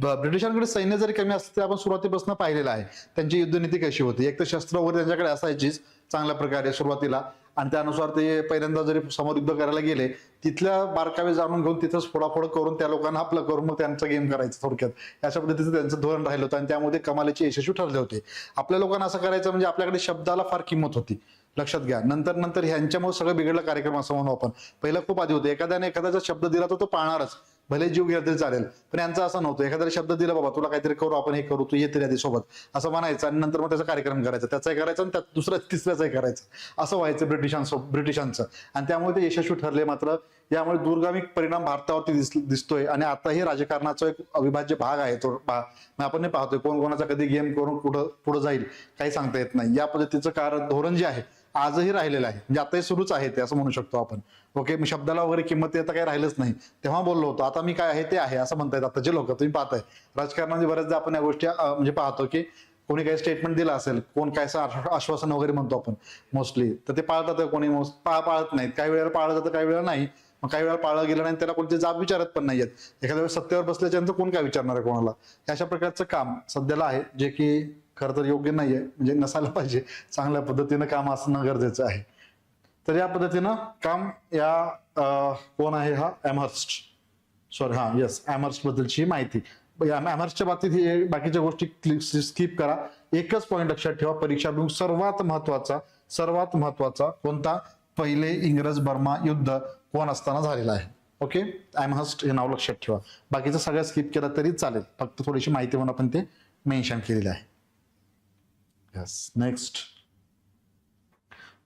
ब्रिटिशांकडे सैन्य जरी कमी असते, आपण सुरुवातीपासून पाहिलेलं आहे त्यांची युद्धनीती कशी होती. एक तर शस्त्र वगैरे त्यांच्याकडे असायचीच चांगल्या प्रकारे सुरुवातीला, आणि त्यानुसार ते पहिल्यांदा जरी समोर युद्ध करायला गेले, तिथल्या बारकावे जाणून घेऊन तिथंच फोडाफोड करून त्या लोकांना आपलं करून मग त्यांचा गेम करायचं थोडक्यात. अशा पद्धतीचं त्यांचं धोरण राहिलं होतं आणि त्यामध्ये कमालीचे यशस्वी ठरले होते. आपल्या लोकांना असं करायचं म्हणजे आपल्याकडे शब्दाला फार किंमत होती, लक्षात घ्या. नंतर ह्यांच्यामुळे सगळं बिघडलं कार्यक्रम असं म्हणू आपण. पहिला खूप आधी होते, एखाद्याने एखाद्याचा शब्द दिला तर तो पाळणारच, भले जीव गेला तरी चालेल. पण यांचं असं नव्हतं. एखाद्याला शब्द दिला, बाबा तुला काहीतरी करू, आपण हे करू, तू ये तरी आधी सोबत, असं म्हणायचं आणि नंतर मग त्याचा कार्यक्रम करायचा, त्याचाही करायचा आणि त्यात दुसऱ्या तिसऱ्याचाही करायचं, असं व्हायचं ब्रिटिशांचं. आणि त्यामुळे ते यशस्वी ठरले. मात्र यामुळे दूरगामी परिणाम भारतावरती दिसतोय आणि आता हे राजकारणाचा एक अविभाज्य भाग आहे तो. आपण नाही पाहतोय कोण कोणाचा कधी गेम करून कुठं पुढे जाईल काही सांगता येत नाही. या पद्धतीचं धोरण जे आहे आजही राहिलेलं आहे, म्हणजे आताही सुरूच आहे ते, असं म्हणू शकतो आपण. ओके. मी शब्दाला वगैरे किंमत आता काही राहिलंच नाही. तेव्हा बोललो होतो, आता मी काय आहे ते आहे असं म्हणतायत आताचे लोक. तुम्ही पाहताय राजकारणामध्ये बऱ्याचदा आपण या गोष्टी म्हणजे पाहतो की कोणी काही स्टेटमेंट दिलं असेल, कोण काय आश्वासन वगैरे म्हणतो आपण मोस्टली, तर ते पाळतात, कोणी पाळत नाहीत. काही वेळेला पाळलं जातं, काही वेळेला नाही. मग काही वेळा पाळलं गेलं नाही, त्याला कोणते जाब विचारत पण नाहीयेत. एखाद्या वेळेस सत्तेवर बसल्याच्यानंतर कोण काय विचारणार आहे कोणाला? अशा प्रकारचं काम सध्याला आहे, जे की खरं तर योग्य नाहीये, म्हणजे नसायला पाहिजे. चांगल्या पद्धतीनं काम असणं गरजेचं आहे. तर या पद्धतीनं काम या कोण आहे हा? ॲमहर्स्ट. सॉरी, हा, येस, ॲमहर्स्ट बद्दलची माहिती. ॲमहर्स्टच्या बाबतीत ही बाकीच्या गोष्टी स्किप करा. एकच पॉईंट लक्षात ठेवा, परीक्षा सर्वात महत्वाचा कोणता? पहिले इंग्रज बर्मा युद्ध कोण असताना झालेला आहे. ओके. ॲमहर्स्ट हे नाव लक्षात ठेवा. बाकीचं सगळं स्किप केलं तरी चालेल, फक्त थोडीशी माहिती म्हणून आपण ते मेन्शन केलेलं आहे. Yes. Next,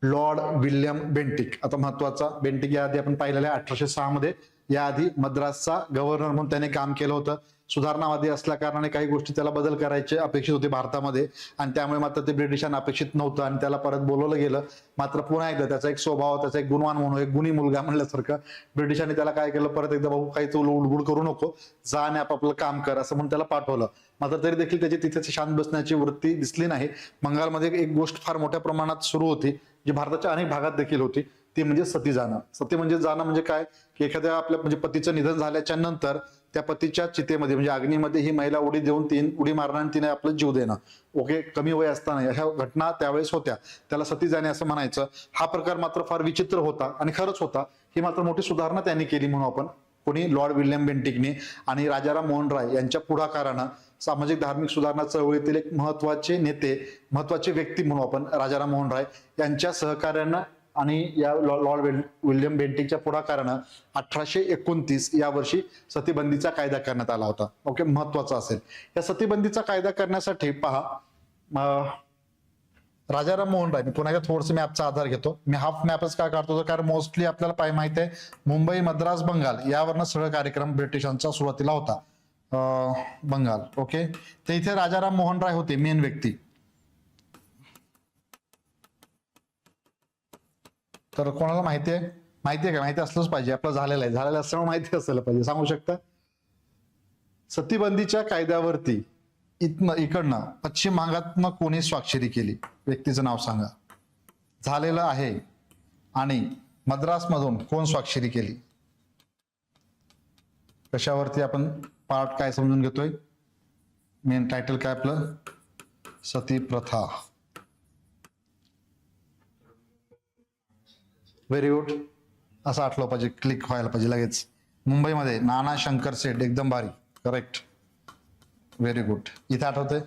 Lord William Bentinck. आता महत्वाचा, बेंटिक या आधी आपण पाहिलेला आहे 1806 मध्ये याआधी मद्रासचा गव्हर्नर म्हणून त्याने काम केलं होतं. सुधारणावादी असल्या कारणाने काही गोष्टी त्याला बदल करायचे अपेक्षित होते भारतामध्ये, आणि त्यामुळे मात्र ते ब्रिटिशांना अपेक्षित नव्हतं आणि त्याला परत बोलवलं गेलं. मात्र पुन्हा एकदा त्याचा एक स्वभाव, त्याचा एक गुणवान म्हणून, एक गुणी मुलगा म्हणल्यासारखं ब्रिटिशांनी त्याला काय केलं, परत एकदा भाऊ काहीच उलगुड करू नको, जा आणि आपापलं काम कर असं म्हणून त्याला पाठवलं. मात्र तरी देखील त्याची तिथे शांत बसण्याची वृत्ती दिसली नाही. बंगालमध्ये एक गोष्ट फार मोठ्या प्रमाणात सुरू होती, जी भारताच्या अनेक भागात देखील होती, ती म्हणजे सती जाणं. सती म्हणजे जाणं म्हणजे काय, की एखाद्या आपल्या म्हणजे पतीचं निधन झाल्याच्या नंतर त्या पतीच्या चितेमध्ये म्हणजे अग्नीमध्ये ही महिला उडी देऊन उडी मारणार आणि तिने आपला जीव देणं. ओके, कमी वय असताना ह्या घटना त्यावेळेस होत्या, त्याला सती जाणे असं म्हणायचं. हा प्रकार मात्र फार विचित्र होता आणि खरंच होता. ही मात्र मोठी सुधारणा त्यांनी केली म्हणून आपण, कोणी लॉर्ड विल्यम बेंटिकने आणि राजाराम मोहन राय यांच्या पुढाकारानं सामाजिक धार्मिक सुधारणा चळवळीतील एक महत्वाचे नेते, महत्वाचे व्यक्ती म्हणून आपण राजाराम मोहन राय यांच्या सहकार्यानं आणि या लॉर्ड विल्यम बेंटिकच्या पुढाकारानं 1829 या वर्षी सतीबंदीचा कायदा करण्यात आला होता. ओके, महत्वाचा असेल. या सतीबंदीचा कायदा करण्यासाठी पहा, राजाराम मोहन राय, मी पुन्हा एकदा थोडस मॅपचा आधार घेतो. मी हाफ मॅपच का काढतो, कारण मोस्टली आपल्याला माहिती आहे मुंबई, मद्रास, बंगाल यावरनं सगळं कार्यक्रम ब्रिटिशांचा सुरुवातीला होता. बंगाल, ओके. तर इथे राजाराम मोहन राय होते मेन व्यक्ती. तर कोणाला माहिती आहे का? माहिती असलंच पाहिजे, आपलं झालेलं असल्यामुळे माहिती असायला पाहिजे. सांगू शकता? सतीबंदीच्या कायद्यावरती इकडनं पश्चिम भागातनं कोणी स्वाक्षरी केली, व्यक्तीचं नाव सांगा. झालेलं आहे. आणि मद्रासमधून कोण स्वाक्षरी केली? कशावरती आपण पार्ट काय समजून घेतोय, मेन टायटल काय आपलं, सती प्रथा. व्हेरी गुड, असं आठवलं पाहिजे, क्लिक व्हायला पाहिजे लगेच. मुंबईमध्ये नाना शंकर सेठ, एकदम भारी, करेक्ट, व्हेरी गुड. इथे आठवते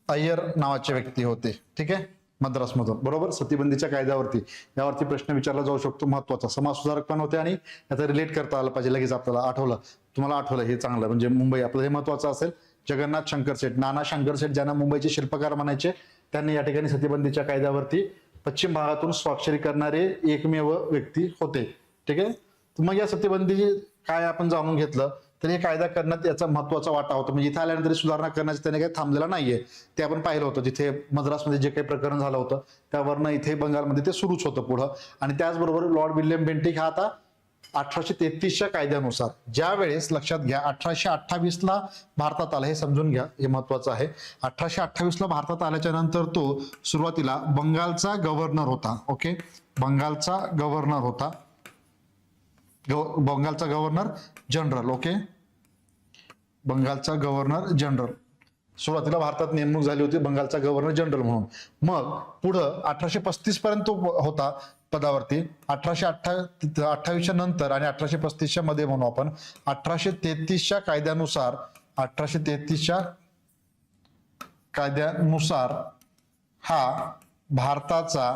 अय्यर नावाचे व्यक्ती होते, ठीक आहे, मद्रासमधून, बरोबर. सतीबंदीच्या कायद्यावरती यावरती प्रश्न विचारला जाऊ शकतो, महत्वाचा. समाज सुधारक पण होते आणि याचा रिलेट करता आलं पाहिजे लगेच आपल्याला. आठवलं, तुम्हाला आठवलं, हे चांगलं, म्हणजे मुंबई आपलं हे महत्वाचं असेल. जगन्नाथ शंकर सेठ, नाना शंकर सेठ, ज्यांना मुंबईचे शिल्पकार म्हणायचे, त्यांनी या ठिकाणी सतीबंदीच्या कायद्यावरती पश्चिम भागातून स्वाक्षरी करणारे एकमेव व्यक्ती होते, ठीक आहे. तर मग या सतीबंदी काय आपण जाणून घेतलं, तर हे कायदा करण्यात याचा महत्वाचा वाटा होता. म्हणजे इथे आल्यानंतर सुधारणा करण्याचं त्याने काही थांबलेला नाहीये, ते आपण पाहिलं होतं. जिथे मद्रासमध्ये जे काही प्रकरण झालं होतं त्यावरनं इथे बंगालमध्ये ते सुरूच होतं पुढं. आणि त्याचबरोबर लॉर्ड विल्यम बेंटिक हा आता 1833च्या कायद्यानुसार, ज्या वेळेस, लक्षात घ्या, 1828ला भारतात आला, हे समजून घ्या, हे महत्वाचं आहे. 1828ला भारतात आल्याच्या नंतर तो सुरुवातीला बंगालचा गव्हर्नर होता. ओके, बंगालचा गव्हर्नर होता, बंगालचा गव्हर्नर जनरल. ओके, बंगालचा गव्हर्नर जनरल सुरुवातीला भारतात नेमणूक झाली होती बंगालचा गव्हर्नर जनरल म्हणून. मग पुढं 1835 पर्यंत होता पदावरती. 1828च्या नंतर आणि 1835च्या मध्ये म्हणू आपण, 1833च्या कायद्यानुसार, 1833च्या कायद्यानुसार हा भारताचा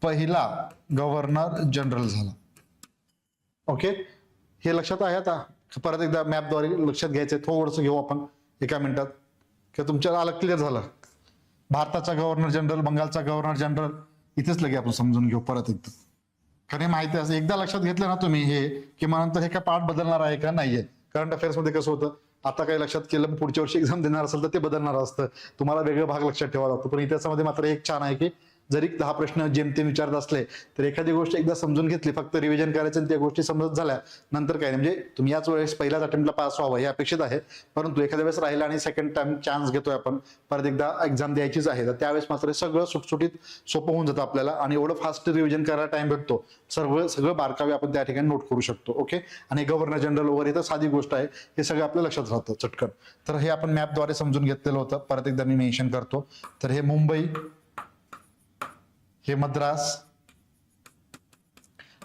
पहिला गव्हर्नर जनरल झाला. ओके, हे लक्षात आहे. आता परत एकदा मॅपद्वारे लक्षात घ्यायचंय, थोडंसं घेऊ आपण एका मिनिटात, की तुमच्या आलं, क्लिअर झालं. भारताचा गव्हर्नर जनरल, बंगालचा गव्हर्नर जनरल, इथेच लगे आपण समजून घेऊ परत एकदा. कारण माहिती असं एकदा लक्षात घेतलं ना तुम्ही हे, की मग नंतर हे काय पार्ट बदलणार आहे का? नाहीये. करंट अफेअर्स मध्ये कसं होतं, आता काही लक्षात केलं, पुढच्या वर्षी एक्झाम देणार असेल तर ते बदलणार असतं, तुम्हाला वेगळं भाग लक्षात ठेवावा लागतो. पण इतिहासामध्ये मात्र एक छान आहे, की जरी 10 प्रश्न जेमतेम विचारत असले तर एखादी गोष्ट एकदा समजून घेतली, फक्त रिव्हिजन करायचं आणि त्या गोष्टी समजत झाल्या नंतर काय, म्हणजे तुम्ही याच वेळेस पहिल्याच अटेम्प्टला पास व्हावं हे अपेक्षित आहे. परंतु एखाद्या वेळेस राहिला आणि सेकंड टाइम चान्स घेतोय आपण, परत एकदा एक्झाम द्यायचीच आहे, तर त्यावेळेस मात्र सगळं सुटसुटीत सोपं होऊन जातं आपल्याला आणि एवढं फास्ट रिव्हिजन करायला टाइम भेटतो, सगळं बारकावे आपण त्या ठिकाणी नोट करू शकतो. ओके, आणि गव्हर्नर जनरल वगैरे तर साधी गोष्ट आहे, हे सगळं आपल्या लक्षात राहतं चटकन. तर हे आपण मॅपद्वारे समजून घेतलेलं होतं. परत एकदा मी मेन्शन करतो, तर हे मुंबई, हे मद्रास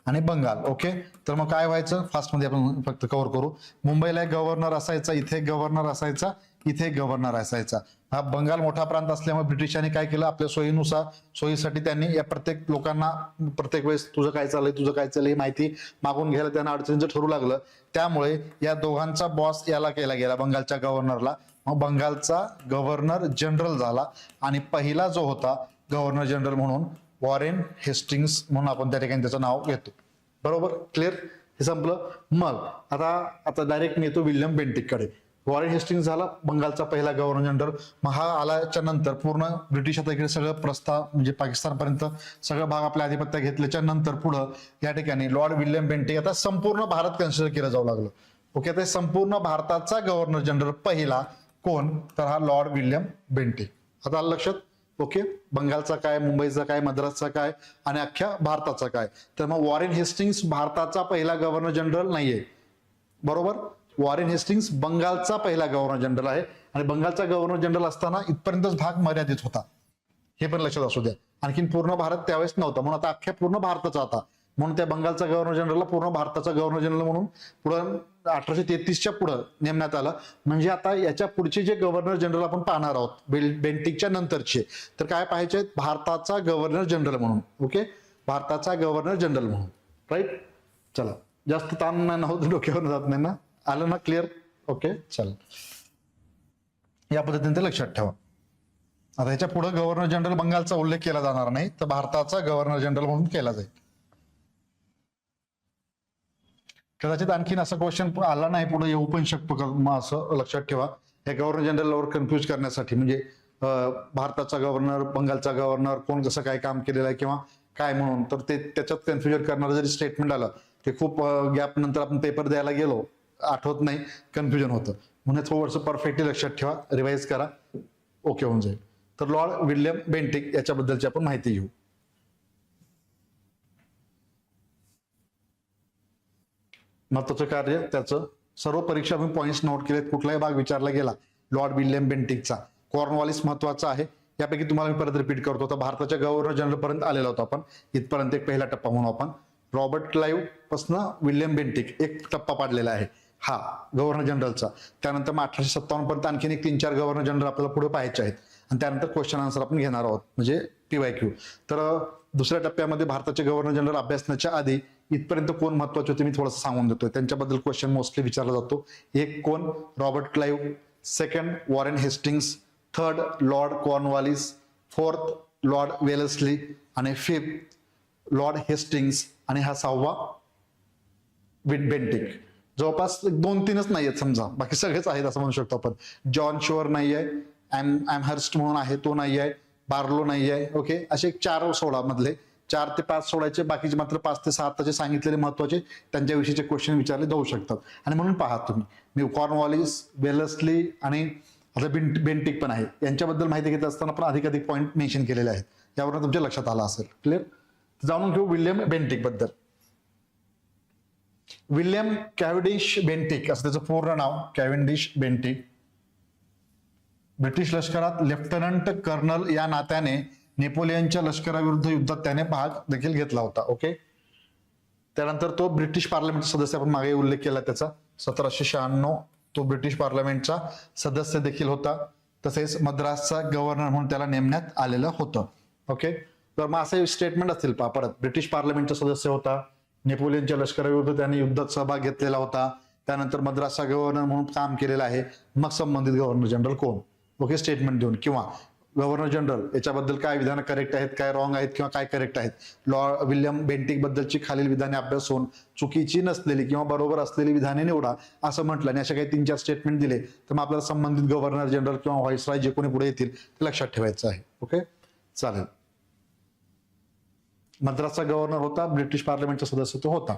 आणि बंगाल. ओके, तर मग काय व्हायचं, फास्ट मध्ये आपण फक्त कव्हर करू. मुंबईला एक गव्हर्नर असायचा, इथे गव्हर्नर असायचा, इथे गव्हर्नर असायचा. हा बंगाल मोठा प्रांत असल्यामुळे ब्रिटिशांनी काय केलं, आपल्या सोयीनुसार, सोयीसाठी त्यांनी या प्रत्येक लोकांना प्रत्येक वेळेस तुझं काय चाललंय ही माहिती मागून घ्यायला त्यांना अडचणीचं ठरू लागलं. त्यामुळे या दोघांचा बॉस याला केला गेला, बंगालच्या गव्हर्नरला. मग बंगालचा गव्हर्नर जनरल झाला आणि पहिला जो होता गव्हर्नर जनरल म्हणून वॉरेन हेस्टिंग्स म्हणून आपण त्या ठिकाणी त्याचं नाव घेतो. बरोबर, क्लिअर, हे संपलं. मग आता डायरेक्ट मी येतो विल्यम बेंटिक कडे. वॉरेन हेस्टिंग्स झाला बंगालचा पहिला गव्हर्नर जनरल. मग हा आल्याच्या नंतर पूर्ण ब्रिटिश आता इकडे सगळं प्रस्ताव म्हणजे पाकिस्तानपर्यंत सगळा भाग आपल्या आधिपत्य घेतल्याच्या नंतर पुढं या ठिकाणी लॉर्ड विल्यम बेंटिक, आता संपूर्ण भारत कन्सिडर केलं जाऊ लागलं. ओके, आता संपूर्ण भारताचा गव्हर्नर जनरल पहिला कोण, तर हा लॉर्ड विल्यम बेंटिक. आता आलं लक्षात. ओके, बंगालचा काय, मुंबईचा काय, मद्रासचा काय आणि अख्ख्या भारताचा काय. तर मग वॉरेन हेस्टिंग्स भारताचा पहिला गव्हर्नर जनरल नाहीये, बरोबर. वॉरेन हेस्टिंग्स बंगालचा पहिला गव्हर्नर जनरल आहे आणि बंगालचा गव्हर्नर जनरल असताना इथपर्यंतच भाग मर्यादित होता, हे पण लक्षात असू द्या. आणखीन पूर्ण भारत त्यावेळेस नव्हता, म्हणून आता अख्ख्या पूर्ण भारताचा आता, म्हणून त्या बंगालचा गव्हर्नर जनरलला पूर्ण भारताचा गव्हर्नर जनरल म्हणून पुढं 1833च्या पुढं नेमण्यात आलं. म्हणजे आता याच्या पुढचे जे गव्हर्नर जनरल आपण पाहणार आहोत बेंटिकच्या नंतरचे, तर काय पाहायचे, भारताचा गव्हर्नर जनरल म्हणून. ओके, भारताचा गव्हर्नर जनरल म्हणून, राईट. चला, जास्त ताण नाही होत, डोक्यावर जात नाही ना, आलं ना, क्लिअर. ओके, चल, या पद्धतीने ते लक्षात ठेवा. आता ह्याच्या पुढे गव्हर्नर जनरल बंगालचा उल्लेख केला जाणार नाही, तर भारताचा गव्हर्नर जनरल म्हणून केला जाईल. कदाचित आणखीन असा क्वेश्चन आला नाही, पुढे येऊ पण शकतो का, मग असं लक्षात ठेवा. हे गव्हर्नर जनरलवर कन्फ्युज करण्यासाठी, म्हणजे भारताचा गव्हर्नर, बंगालचा गव्हर्नर, कोण कसं काय काम केलेलं आहे किंवा काय म्हणून, तर ते त्याच्यात कन्फ्युजन करणारं जरी स्टेटमेंट आलं, ते खूप गॅप नंतर आपण पेपर द्यायला गेलो, आठवत नाही, कन्फ्युजन होतं. म्हणून थोडंसं परफेक्टली लक्षात ठेवा, रिवाइज करा, ओके होऊन जाईल. तर लॉर्ड विल्यम बेंटिक याच्याबद्दलची आपण माहिती घेऊ. महत्वाचं कार्य त्याचं, सर्व परीक्षा मी पॉइंट्स नोट केलेत, कुठलाही भाग विचारला गेला लॉर्ड विल्यम बेंटिकचा. कॉर्नवॉलिस महत्वाचा आहे, यापैकी तुम्हाला मी परत रिपीट करतो. तर भारताच्या गव्हर्नर जनरल पर्यंत आलेला होता आपण, इथपर्यंत एक पहिला टप्पा म्हणून आपण. रॉबर्ट क्लाइव्ह पासून विल्यम बेंटिक एक टप्पा पाडलेला आहे हा गव्हर्नर जनरलचा. त्यानंतर मग 1857 पर्यंत आणखीन एक 3-4 गव्हर्नर जनरल आपल्याला पुढे पाहायचे आहेत आणि त्यानंतर क्वेश्चन आन्सर आपण घेणार आहोत, म्हणजे PYQ. तर दुसऱ्या टप्प्यामध्ये भारताचे गव्हर्नर जनरल अभ्यासण्याच्या आधी इथपर्यंत कोण महत्वाचे होते मी थोडंसं सांगून देतोय, त्यांच्याबद्दल क्वेश्चन मोस्टली विचारला जातो. एक कोण, Robert Clive. Second, Warren Hastings. Third, Lord Cornwallis. Fourth, Lord Wellesley. आणि फिफ्थ, लॉर्ड हेस्टिंग्स. आणि हा 6वा बेंटिक. जवळपास 2-3च नाही आहेत समजा, बाकी सगळेच आहेत असं म्हणू शकतो आपण. जॉन शोअर नाही आहे, ॲमहर्स्ट म्हणून आहे तो नाही आहे, बार्लो नाही आहे. ओके, असे 4 सोडा मधले 4 ते 5 सोडायचे, बाकीचे मात्र 5 ते 7 त्याचे सांगितलेले महत्वाचे त्यांच्याविषयीचे क्वेश्चन विचारले जाऊ शकतात. आणि म्हणून पहा तुम्ही, मी कॉर्नवॉलिस, वेलेस्ली आणि आता बेंटिक पण आहे, यांच्याबद्दल माहिती घेत असताना पण अधिक पॉईंट मेन्शन केलेले आहेत, यावरून तुमच्या लक्षात आलं असेल. क्लिअर. जाणून घेऊ विल्यम बेंटिक बद्दल. विल्यम कॅव्हेंडिश बेंटिक असं त्याचं पूर्ण नाव, कॅव्हेंडिश बेंटिक. ब्रिटिश लष्करात लेफ्टनंट कर्नल या नात्याने नेपोलियनच्या लष्कराविरुद्ध युद्धात त्याने भाग देखील घेतला होता. ओके, त्यानंतर तो ब्रिटिश पार्लमेंटचा सदस्य, आपण मागे उल्लेख केला त्याचा, 1796 तो ब्रिटिश पार्लमेंटचा सदस्य देखील होता. तसेच मद्रासचा गव्हर्नर म्हणून त्याला नेमण्यात आलेलं होतं. ओके, तर मग असे स्टेटमेंट असतील पहा. परत ब्रिटिश पार्लमेंटचा सदस्य होता, नेपोलियनच्या लष्कराविरुद्ध त्याने युद्धात सहभाग घेतलेला होता, त्यानंतर मद्रासचा गव्हर्नर म्हणून काम केलेलं आहे. मग संबंधित गव्हर्नर जनरल कोण, ओके, स्टेटमेंट देऊन किंवा गव्हर्नर जनरल याच्याबद्दल काय विधानं करेक्ट आहेत, काय रॉंग आहेत किंवा काय करेक्ट आहेत. लॉर्ड विल्यम बेंटिक बद्दलची खालील विधाने अभ्यासून चुकीची नसलेली किंवा बरोबर असलेली विधाने निवडा असं म्हटलं आणि अशा काही 3-4 स्टेटमेंट दिले तर मग आपल्याला संबंधित गव्हर्नर जनरल किंवा व्हाईसरॉय जे कोणी पुढे येतील ते लक्षात ठेवायचं आहे. ओके, चालेल. मद्रासचा गव्हर्नर होता, ब्रिटिश पार्लमेंटचा सदस्य तो होता.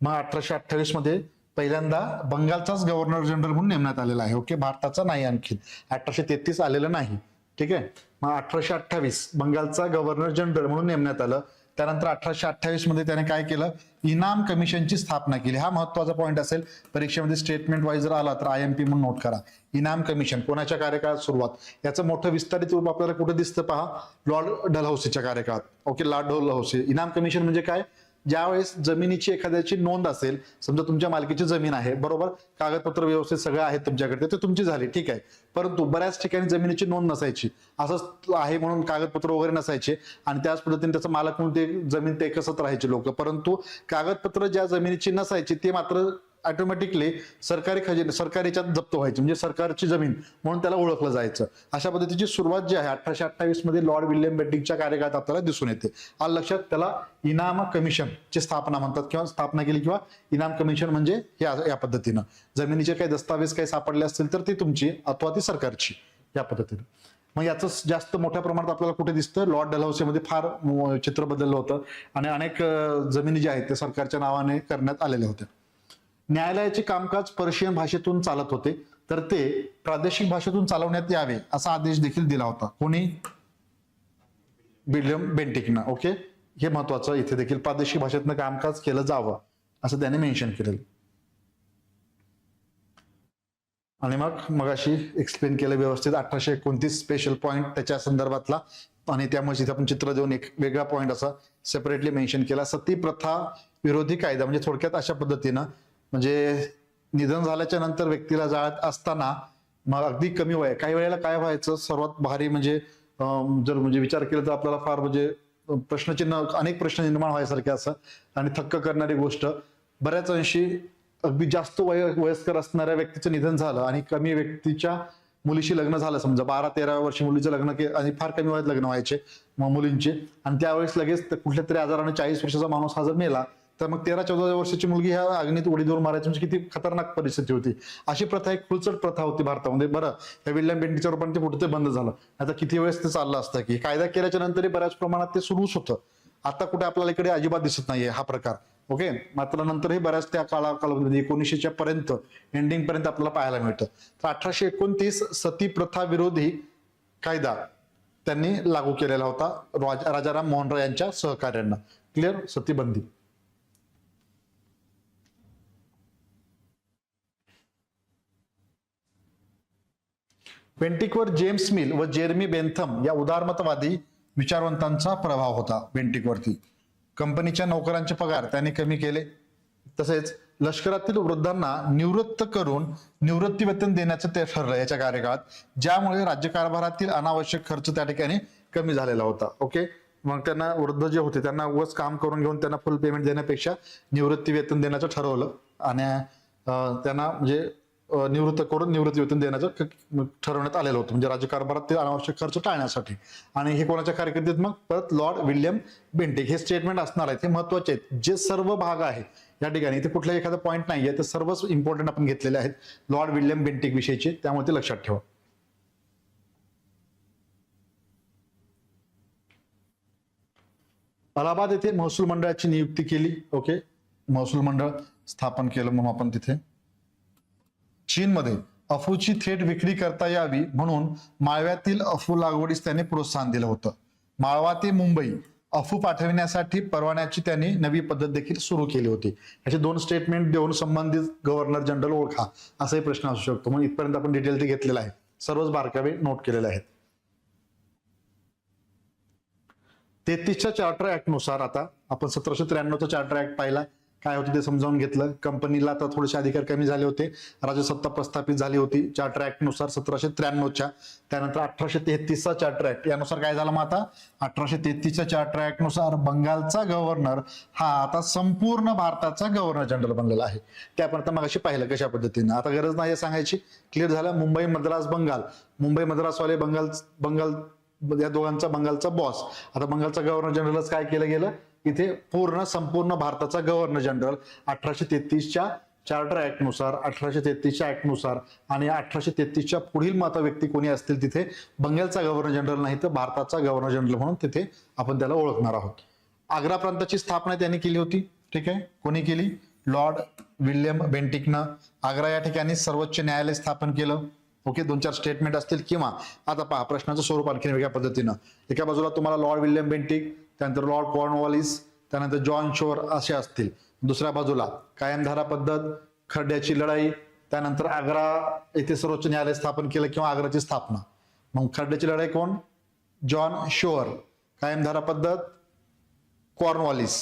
मग 1828 मध्ये पहिल्यांदा बंगालचाच गव्हर्नर जनरल म्हणून नेमण्यात आलेला आहे. ओके, भारताचा नाही, आणखी 1833 आलेलं नाही. ठीक आहे, मग 1828 बंगालचा गव्हर्नर जनरल म्हणून नेमण्यात आलं. त्यानंतर 1828 मध्ये त्याने काय केलं, इनाम कमिशनची स्थापना केली. हा महत्वाचा पॉईंट असेल परीक्षेमध्ये, स्टेटमेंट वाईज जर आला तर IMP म्हणून नोट करा. इनाम कमिशन कोणाच्या कार्यकाळात सुरुवात, याचं मोठं विस्तारित रूप आपल्याला कुठे दिसतं पहा, लॉर्ड डलहौसीच्या कार्यकाळात. Okay, Lord Dalhousie. इनाम कमिशन म्हणजे काय, ज्यावेळेस जमिनीची एखाद्याची नोंद असेल, समजा तुमच्या मालकीची जमीन आहे, बरोबर, कागदपत्र व्यवस्थित सगळं आहे तुमच्याकडे, ते तुमची झाली, ठीक आहे. परंतु बऱ्याच ठिकाणी जमिनीची नोंद नसायची, असंच आहे म्हणून कागदपत्र वगैरे नसायचे आणि त्याच पद्धतीने त्याचा मालक म्हणून ते जमीन ते एकसत राहायचे लोक. परंतु कागदपत्र ज्या जमिनीची नसायची ते मात्र ऑटोमॅटिकली सरकारी खजिने सरकारीच्यात जप्त व्हायची, म्हणजे सरकारची जमीन म्हणून त्याला ओळखलं जायचं. अशा पद्धतीची सुरुवात जी आहे 1828 मध्ये लॉर्ड विल्यम बेंटिकच्या कार्यकाळात आपल्याला दिसून येते. आलं लक्षात. त्याला इनाम कमिशनची स्थापना म्हणतात किंवा स्थापना केली, किंवा इनाम कमिशन म्हणजे या पद्धतीनं जमिनीचे काही दस्तावेज काही सापडले असतील तर ती तुमची अथवा ती सरकारची, या पद्धतीनं. मग याचं जास्त मोठ्या प्रमाणात आपल्याला कुठे दिसतं, लॉर्ड डलहौसीमध्ये फार चित्र बदललं होतं आणि अनेक जमिनी ज्या आहेत ते सरकारच्या नावाने करण्यात आलेल्या होत्या. न्यायालयाचे कामकाज पर्शियन भाषेतून चालत होते, तर ते प्रादेशिक भाषेतून चालवण्यात यावे असा आदेश देखील दिला होता. कोणी? विल्यम बेंटिकनं. ओके, हे महत्वाचं. इथे देखील प्रादेशिक भाषेतनं कामकाज केलं जावं असं त्याने मेन्शन केलेलं. आणि मग अशी एक्सप्लेन केलं व्यवस्थित 1829 स्पेशल पॉइंट त्याच्या संदर्भातला, आणि त्यामुळे इथे आपण चित्र देऊन एक वेगळा पॉइंट असा सेपरेटली मेन्शन केला. सती प्रथा विरोधी कायदा, म्हणजे थोडक्यात अशा पद्धतीनं, म्हणजे निधन झाल्याच्या नंतर व्यक्तीला जाळत असताना मग अगदी कमी वय, काही वेळेला काय व्हायचं सर्वात भारी म्हणजे जर म्हणजे विचार केला तर आपल्याला फार म्हणजे प्रश्नचिन्ह, अनेक प्रश्न निर्माण व्हायसारखे असं आणि थक्क करणारी गोष्ट, बऱ्याच अंशी अगदी जास्त वयस्कर असणाऱ्या व्यक्तीचं निधन झालं आणि कमी व्यक्तीच्या मुलीशी लग्न झालं, समजा 12-13 वर्ष मुलीचं लग्न आणि फार कमी वयात लग्न व्हायचे मग मुलींचे, आणि त्यावेळेस लगेच कुठल्या तरी आजाराने 40 वर्षाचा माणूस हा जर मेला तर मग 13-14 वर्षाची मुलगी ह्या अग्नीत उडी देऊन मारायची, म्हणजे किती खतरनाक परिस्थिती होती. अशी प्रथा एक खुलचट प्रथा होती भारतामध्ये. बरं, या विल्यम बेंटिकच्या रूपाने ते कुठे ते बंद झालं. आता किती वेळेस ते चाललं असतं की कायदा केल्याच्या नंतरही बऱ्याच प्रमाणात ते सुरूच होतं. आता कुठे आपल्याला इकडे अजिबात दिसत नाहीये हा प्रकार. ओके, मात्र नंतरही बऱ्याच त्या कालावधीमध्ये 1900च्या पर्यंत एंडिंग पर्यंत आपल्याला पाहायला मिळतं. तर 1829 सती प्रथा विरोधी कायदा त्यांनी लागू केलेला होता राजाराम मोहन रॉय यांच्या सहकार्यांना. क्लिअर? सतीबंदी. बेंटिकवर जेम्स मिल व जेरमी बेंथम या उदारमतवादी विचारवंतांचा प्रभाव होता. बेंटिकवरती कंपनीच्या नोकरांचे पगार त्यांनी कमी केले, तसेच लष्करातील वृद्धांना निवृत्त करून निवृत्ती वेतन देण्याचं ते ठरलं याच्या कार्यकाळात, ज्यामुळे राज्यकारभारातील अनावश्यक खर्च त्या ठिकाणी कमी झालेला होता. ओके, मग त्यांना वृद्ध जे होते त्यांना उगाच काम करून घेऊन त्यांना फुल पेमेंट देण्यापेक्षा निवृत्ती वेतन देण्याचं ठरवलं आणि त्यांना म्हणजे निवृत्त करून निवृत्ती वेतन देण्याचं ठरवण्यात आलेलं होतं, म्हणजे राज्यकारभारातील अनावश्यक खर्च टाळण्यासाठी. आणि हे कोणाच्या कारकिर्दीत? मग परत लॉर्ड विल्यम बेंटिक. हे स्टेटमेंट असणार आहेत, हे महत्वाचे आहेत. जे सर्व भाग आहे या ठिकाणी इथे कुठलाही एखादा पॉईंट नाहीये, तर सर्वच इम्पॉर्टंट आपण घेतलेले आहेत लॉर्ड विल्यम बेंटिक विषयीचे, त्यामुळे ते लक्षात ठेवा. अलाहाबाद येथे महसूल मंडळाची नियुक्ती केली. ओके, महसूल मंडळ स्थापन केलं म्हणून आपण तिथे. चीनमध्ये अफूची थेट विक्री करता यावी म्हणून माळव्यातील अफू लागवडीस त्यांनी प्रोत्साहन दिलं होतं. माळवा ते मुंबई अफू पाठविण्यासाठी परवान्याची त्यांनी नवी पद्धत देखील सुरू केली होती. याचे 2 स्टेटमेंट देऊन संबंधित गव्हर्नर जनरल ओळखा असाही प्रश्न असू शकतो. म्हणून इथपर्यंत आपण डिटेल ते घेतलेला आहे, सर्वच बारकावे नोट केलेले आहेत. 33च्या चार्टर ऍक्ट नुसार आता आपण 1793चा चार्टर ऍक्ट पाहिला, काय होतं ते समजावून घेतलं. कंपनीला आता थोडेसे अधिकार कमी झाले होते, राजसत्ता प्रस्थापित झाली होती चार्टर ऍक्ट नुसार 1793च्या. त्यानंतर 1833चा चार्टर ऍक्ट, यानुसार काय झालं? मग आता 1833च्या चार्टर ऍक्ट नुसार बंगालचा गव्हर्नर हा आता संपूर्ण भारताचा गव्हर्नर जनरल बनलेला आहे. ते आपण आता मगाशी पाहिलं कशा पद्धतीने. आता गरज नाही सांगायची, क्लिअर झालं. मुंबई मद्रास बंगाल, मुंबई मद्रासवाले बंगाल या दोघांचा बंगालचा बॉस. आता बंगालचा गव्हर्नर जनरलच काय केलं गेलं इथे? संपूर्ण भारताचा गव्हर्नर जनरल 1833च्या चार्टर ऍक्ट नुसार, 1833च्या ऍक्ट नुसार आणि 1833च्या पुढील माता व्यक्ती कोणी असतील तिथे बंगालचा गव्हर्नर जनरल नाही तर भारताचा गव्हर्नर जनरल म्हणून तिथे आपण त्याला ओळखणार आहोत. आग्रा प्रांताची स्थापना त्यांनी केली होती. ठीक आहे, कोणी केली? Lord William बेंटिकनं. आग्रा या ठिकाणी सर्वोच्च न्यायालय स्थापन केलं. ओके, 2-4 स्टेटमेंट असतील. किंवा आता पहा प्रश्नाचं स्वरूप आणखी वेगळ्या पद्धतीनं. एका बाजूला तुम्हाला लॉर्ड विल्यम बेंटिक, त्यानंतर लॉर्ड कॉर्नवॉलिस, त्यानंतर जॉन शोर असे असतील. दुसऱ्या बाजूला कायमधारा पद्धत, खर्ड्याची लढाई, त्यानंतर आग्रा येथे सर्वोच्च न्यायालय स्थापन केलं किंवा आग्राची स्थापना. मग खर्ड्याची लढाई कोण? John shore. कायमधारा पद्धत कॉर्नवॉलिस.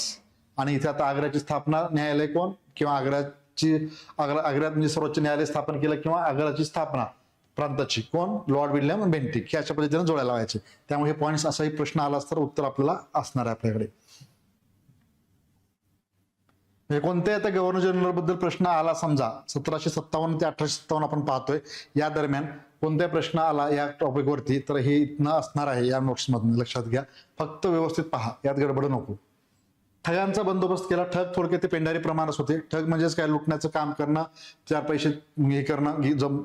आणि इथे आता आग्र्याची स्थापना न्यायालय कोण? किंवा आग्र्यात म्हणजे सर्वोच्च न्यायालय स्थापन केलं किंवा आग्राची स्थापना प्रांताची कोण? Lord William Bentinck. हे अशा पद्धतीने जोडायला लावायचे. त्यामुळे हे पॉईंट्स असाही प्रश्न आला तर उत्तर आपल्याला असणार आहे आपल्याकडे. म्हणजे कोणत्या आता गव्हर्नर जनरल बद्दल प्रश्न आला समजा 1757 ते 1857 आपण पाहतोय, या दरम्यान कोणत्या प्रश्न आला या टॉपिक वरती, तर हे इथनं असणार आहे या नोट्स मधून, लक्षात घ्या. फक्त व्यवस्थित पहा, यात गडबड नको. ठगांचा बंदोबस्त केला. ठग थोडक्यात ते पेंढारी प्रमाणच होते. ठग म्हणजेच काय, लुटण्याचं काम करणं, 4 पैसे हे करणं,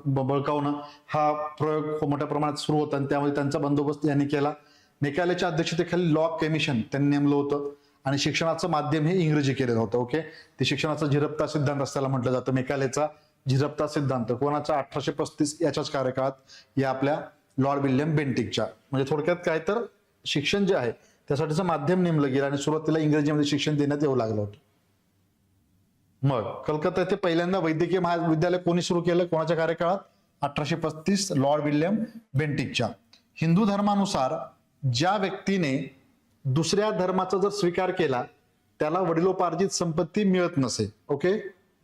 बळकावणं, हा प्रयोग मोठ्या प्रमाणात सुरू होता आणि त्यामुळे त्यांचा बंदोबस्त यांनी केला. मेकालेच्या अध्यक्षतेखाली लॉ कमिशन त्यांनी नेमलं होतं आणि शिक्षणाचं माध्यम हे इंग्रजी केलेलं होतं. ओके, ते शिक्षणाचा झिरपता सिद्धांत असल्याला म्हटलं जातं. मेकालेचा झिरपता सिद्धांत कोणाचा, 1835 याच्याच कार्यकाळात या आपल्या लॉर्ड विल्यम बेंटिकच्या. म्हणजे थोडक्यात काय तर शिक्षण जे आहे त्यासाठीचं माध्यम नेमलं गेलं आणि सुरुवातीला इंग्रजीमध्ये शिक्षण देण्यात येऊ लागलं होतं. मग कलकत्ता येथे पहिल्यांदा वैद्यकीय महाविद्यालय कोणी सुरू केलं, कोणाच्या कार्यकाळात, 1835 लॉर्ड विल्यम बेंटिकच्या. हिंदू धर्मानुसार ज्या व्यक्तीने दुसऱ्या धर्माचा जर स्वीकार केला त्याला वडिलोपार्जित संपत्ती मिळत नसे. ओके,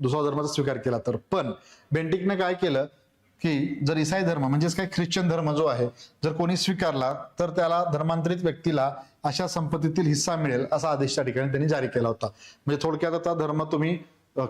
दुसऱ्या धर्माचा स्वीकार केला तर. पण बेंटिकने काय केलं की जर ईसाई धर्म म्हणजेच काय ख्रिश्चन धर्म जो आहे जर कोणी स्वीकारला तर त्याला धर्मांतरित व्यक्तीला अशा संपत्तीतील हिस्सा मिळेल असा आदेश त्या ठिकाणी त्यांनी जारी केला होता. म्हणजे थोडक्यात आता धर्म तुम्ही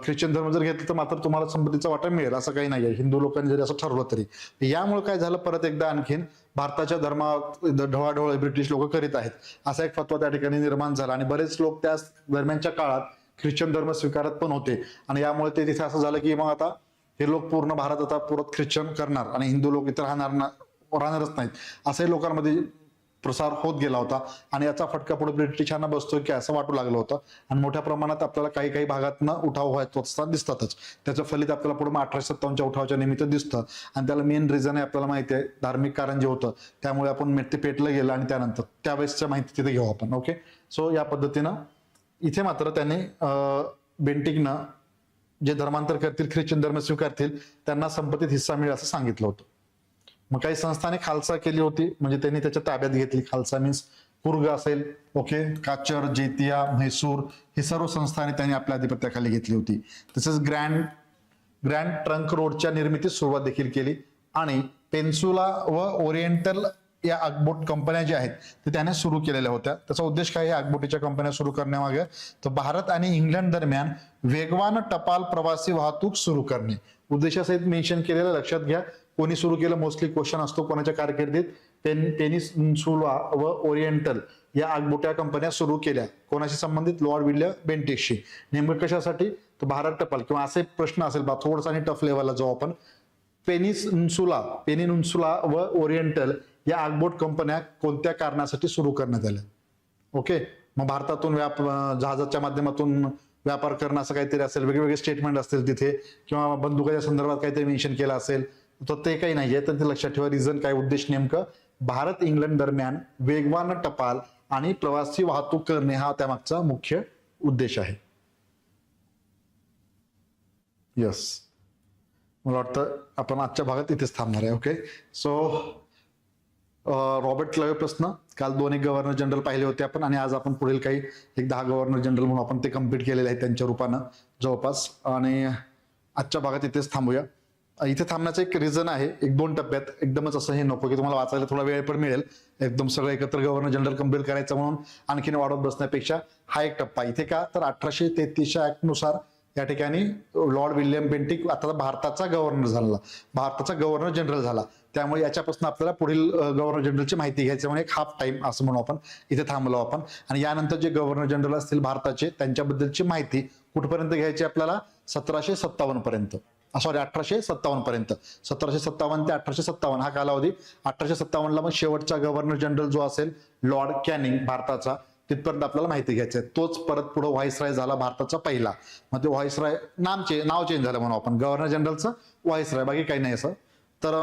ख्रिश्चन धर्म जर घेतलं तर मात्र तुम्हाला संपत्तीचा वाटा मिळेल असं काही नाहीये, हिंदू लोकांनी जरी असं ठरवलं तरी. यामुळे काय झालं, परत एकदा आणखीन भारताच्या धर्मात ढवळाढवळ ब्रिटिश लोक करीत आहेत असा एक फतवा त्या ठिकाणी निर्माण झाला आणि बरेच लोक त्या दरम्यानच्या काळात ख्रिश्चन धर्म स्वीकारत पण होते आणि यामुळे ते तिथे असं झालं की मग आता हे लोक पूर्ण भारत आता परत ख्रिश्चन करणार आणि हिंदू लोक इतर राहणारच नाहीत असंही लोकांमध्ये प्रसार होत गेला होता आणि याचा फटका पुढे ब्रिटिशांना बसतोय की असं वाटू लागलं होतं आणि मोठ्या प्रमाणात आपल्याला काही काही भागातनं उठाव व्हायचा दिसतातच. त्याचं फलित आपल्याला पुढे 1857च्या उठावाच्या निमित्त दिसतं आणि त्याला मेन रिझन आहे आपल्याला माहिती आहे, धार्मिक कारण जे होतं त्यामुळे आपण ते पेटलं गेलं आणि त्यानंतर त्यावेळेसच्या माहिती तिथे घेऊ आपण. ओके, सो या पद्धतीनं इथे मात्र त्याने बेंटिकनं जे धर्मांतर करतील, ख्रिश्चन धर्म स्वीकारतील त्यांना संपत्तीत हिस्सा मिळेल असं सांगितलं होतं. मग काही संस्थांनी खालसा केली होती, म्हणजे त्यांनी त्याच्या ताब्यात घेतली. खालसा मीन्स कुर्ग असेल, ओके, काचर, जेतिया, म्हैसूर हे सर्व संस्थाने त्यांनी आपल्या अधिपत्याखाली घेतली होती. तसेच ग्रँड ट्रंक रोडच्या निर्मितीस सुरुवात देखील केली आणि पेन्सुला व ओरिएंटल या आगबोट कंपन्या ज्या आहेत ते त्याने सुरू केलेल्या होत्या. त्याचा उद्देश काय आहे आगबोटीच्या कंपन्या सुरू करण्यामागे, तर भारत आणि इंग्लंड दरम्यान वेगवान टपाल प्रवासी वाहतूक सुरू करणे. उद्देशासहित मेन्शन केलेलं लक्षात घ्या. कोणी सुरू केलं, मोस्टली क्वेश्चन असतो कोणाच्या कारकिर्दीत, पेनिन्सुला व ओरिएंटल या आगबोट्या कंपन्या सुरू केल्या. कोणाशी संबंधित, लॉर्ड विल्यम बेंटिकशी. नेमकं कशासाठी, तर भारत टपाल किंवा असे प्रश्न असेल बा थोडंसं आणि टफ लेवलला जाऊ आपण. पेनिन्सुला व ओरिएंटल या आगबोट कंपन्या कोणत्या कारणासाठी सुरू करण्यात आल्या. ओके, मग भारतातून जहाजाच्या माध्यमातून व्यापार करणं असं काहीतरी असेल, वेगवेगळे स्टेटमेंट असतील तिथे किंवा बंदुकाच्या संदर्भात काहीतरी मेन्शन केलं असेल तर ते काही नाहीये. तर ते लक्षात ठेवा, रिझन काय, उद्देश नेमकं भारत इंग्लंड दरम्यान वेगवान टपाल आणि प्रवासी वाहतूक करणे हा त्यामागचा मुख्य उद्देश आहे. यस, मला वाटतं आपण आजच्या भागात इथेच थांबणार आहे. ओके, सो रॉबर्ट क्लाइव्ह प्रश्न, काल 2 गव्हर्नर जनरल पाहिले होते आपण आणि आज आपण पुढील काही 10 गव्हर्नर जनरल म्हणून आपण ते कम्प्लीट केलेले आहे त्यांच्या रूपानं जवळपास. आणि आजच्या भागात इथेच थांबूया. इथे थांबण्याचं एक रिझन आहे, 1-2 टप्प्यात एकदमच असं हे नको की तुम्हाला वाचायला थोडा वेळ पण मिळेल, एकदम सगळं एकत्र गव्हर्नर जनरल कम्प्लीट करायचं म्हणून आणखीन वाढवत बसण्यापेक्षा हा एक टप्पा इथे का, तर 1833 ऍक्ट नुसार या ठिकाणी लॉर्ड विल्यम बेंटिक आता भारताचा गव्हर्नर जनरल झाला. त्यामुळे याच्यापासून आपल्याला पुढील गव्हर्नर जनरलची माहिती घ्यायची म्हणून एक हाफ टाइम असं म्हणून आपण इथे थांबलो आपण. आणि यानंतर जे गव्हर्नर जनरल असतील भारताचे त्यांच्याबद्दलची माहिती कुठपर्यंत घ्यायची आपल्याला, 1757 पर्यंत, सॉरी 1857 पर्यंत. 1757 ते 1857 हा कालावधी. 1857ला मग शेवटचा गव्हर्नर जनरल जो असेल लॉर्ड कॅनिंग भारताचा, तिथपर्यंत आपल्याला माहिती घ्यायची आहे. तोच परत पुढे व्हाईसराय झाला भारताचा पहिला. मग ते व्हाईसराय नाव चेंज झालं म्हणून आपण, गव्हर्नर जनरलचं व्हाईसराय, बाकी काही नाही असं. तर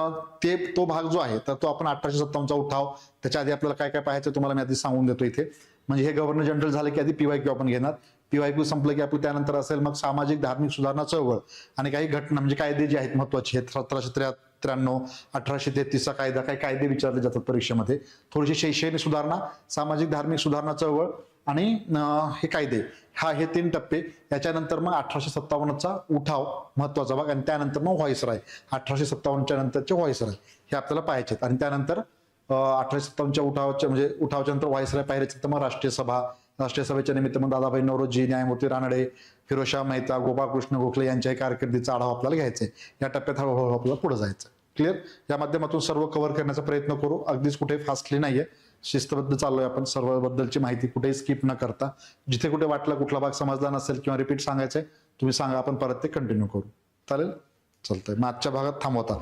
तो भाग जो आहे तर तो आपण 1857चा उठाव, त्याच्या आधी आपल्याला काय काय पाहायचं तुम्हाला मी आधी सांगून देतो इथे. म्हणजे हे गव्हर्नर जनरल झाले की आधी PYQ आपण घेणार. PYQ संपलं की आपलं त्यानंतर असेल मग सामाजिक धार्मिक सुधारणा चळवळ आणि काही घटना म्हणजे कायदे जे आहेत महत्वाचे आहेत. 1793, 1833चा कायदा, काही कायदे विचारले जातात परीक्षेमध्ये. थोडीशी शैक्षणिक सुधारणा, सामाजिक धार्मिक सुधारणा चळवळ आणि हे कायदे, हे 3 टप्पे. याच्यानंतर मग 1857चा उठाव महत्वाचा भाग आणि त्यानंतर मग व्हाईसराय, 1857च्या नंतरचे व्हाईसराय हे आपल्याला पाहायचे. आणि त्यानंतर 1857च्या उठावाच्या म्हणजे उठावाच्या नंतर व्हाईसराय पाहिल्याच्या नंतर मग राष्ट्रीय सभा, राष्ट्रीय सभेच्या निमित्त मग दादाभाई नौरोजी, न्यायमूर्ती रानडे, फिरोजशाह मेहता, गोपाळकृष्ण गोखले यांच्याही कारकिर्दीचा आढावा आपल्याला घ्यायचा आहे. या टप्प्यात हळूहळू आपल्याला पुढे जायचं. क्लिअर? या माध्यमातून सर्व कव्हर करण्याचा प्रयत्न करू. अगदीच कुठे फास्टली नाहीये, शिस्तबद्ध चाललोय आपण. सर्वबद्दलची माहिती कुठेही स्किप न करता. जिथे कुठे वाटलं कुठला भाग समजला नसेल किंवा रिपीट सांगायचंय तुम्ही सांगा, आपण परत ते कंटिन्यू करू. चालेल? चालतंय. मग आजच्या भागात थांबवता.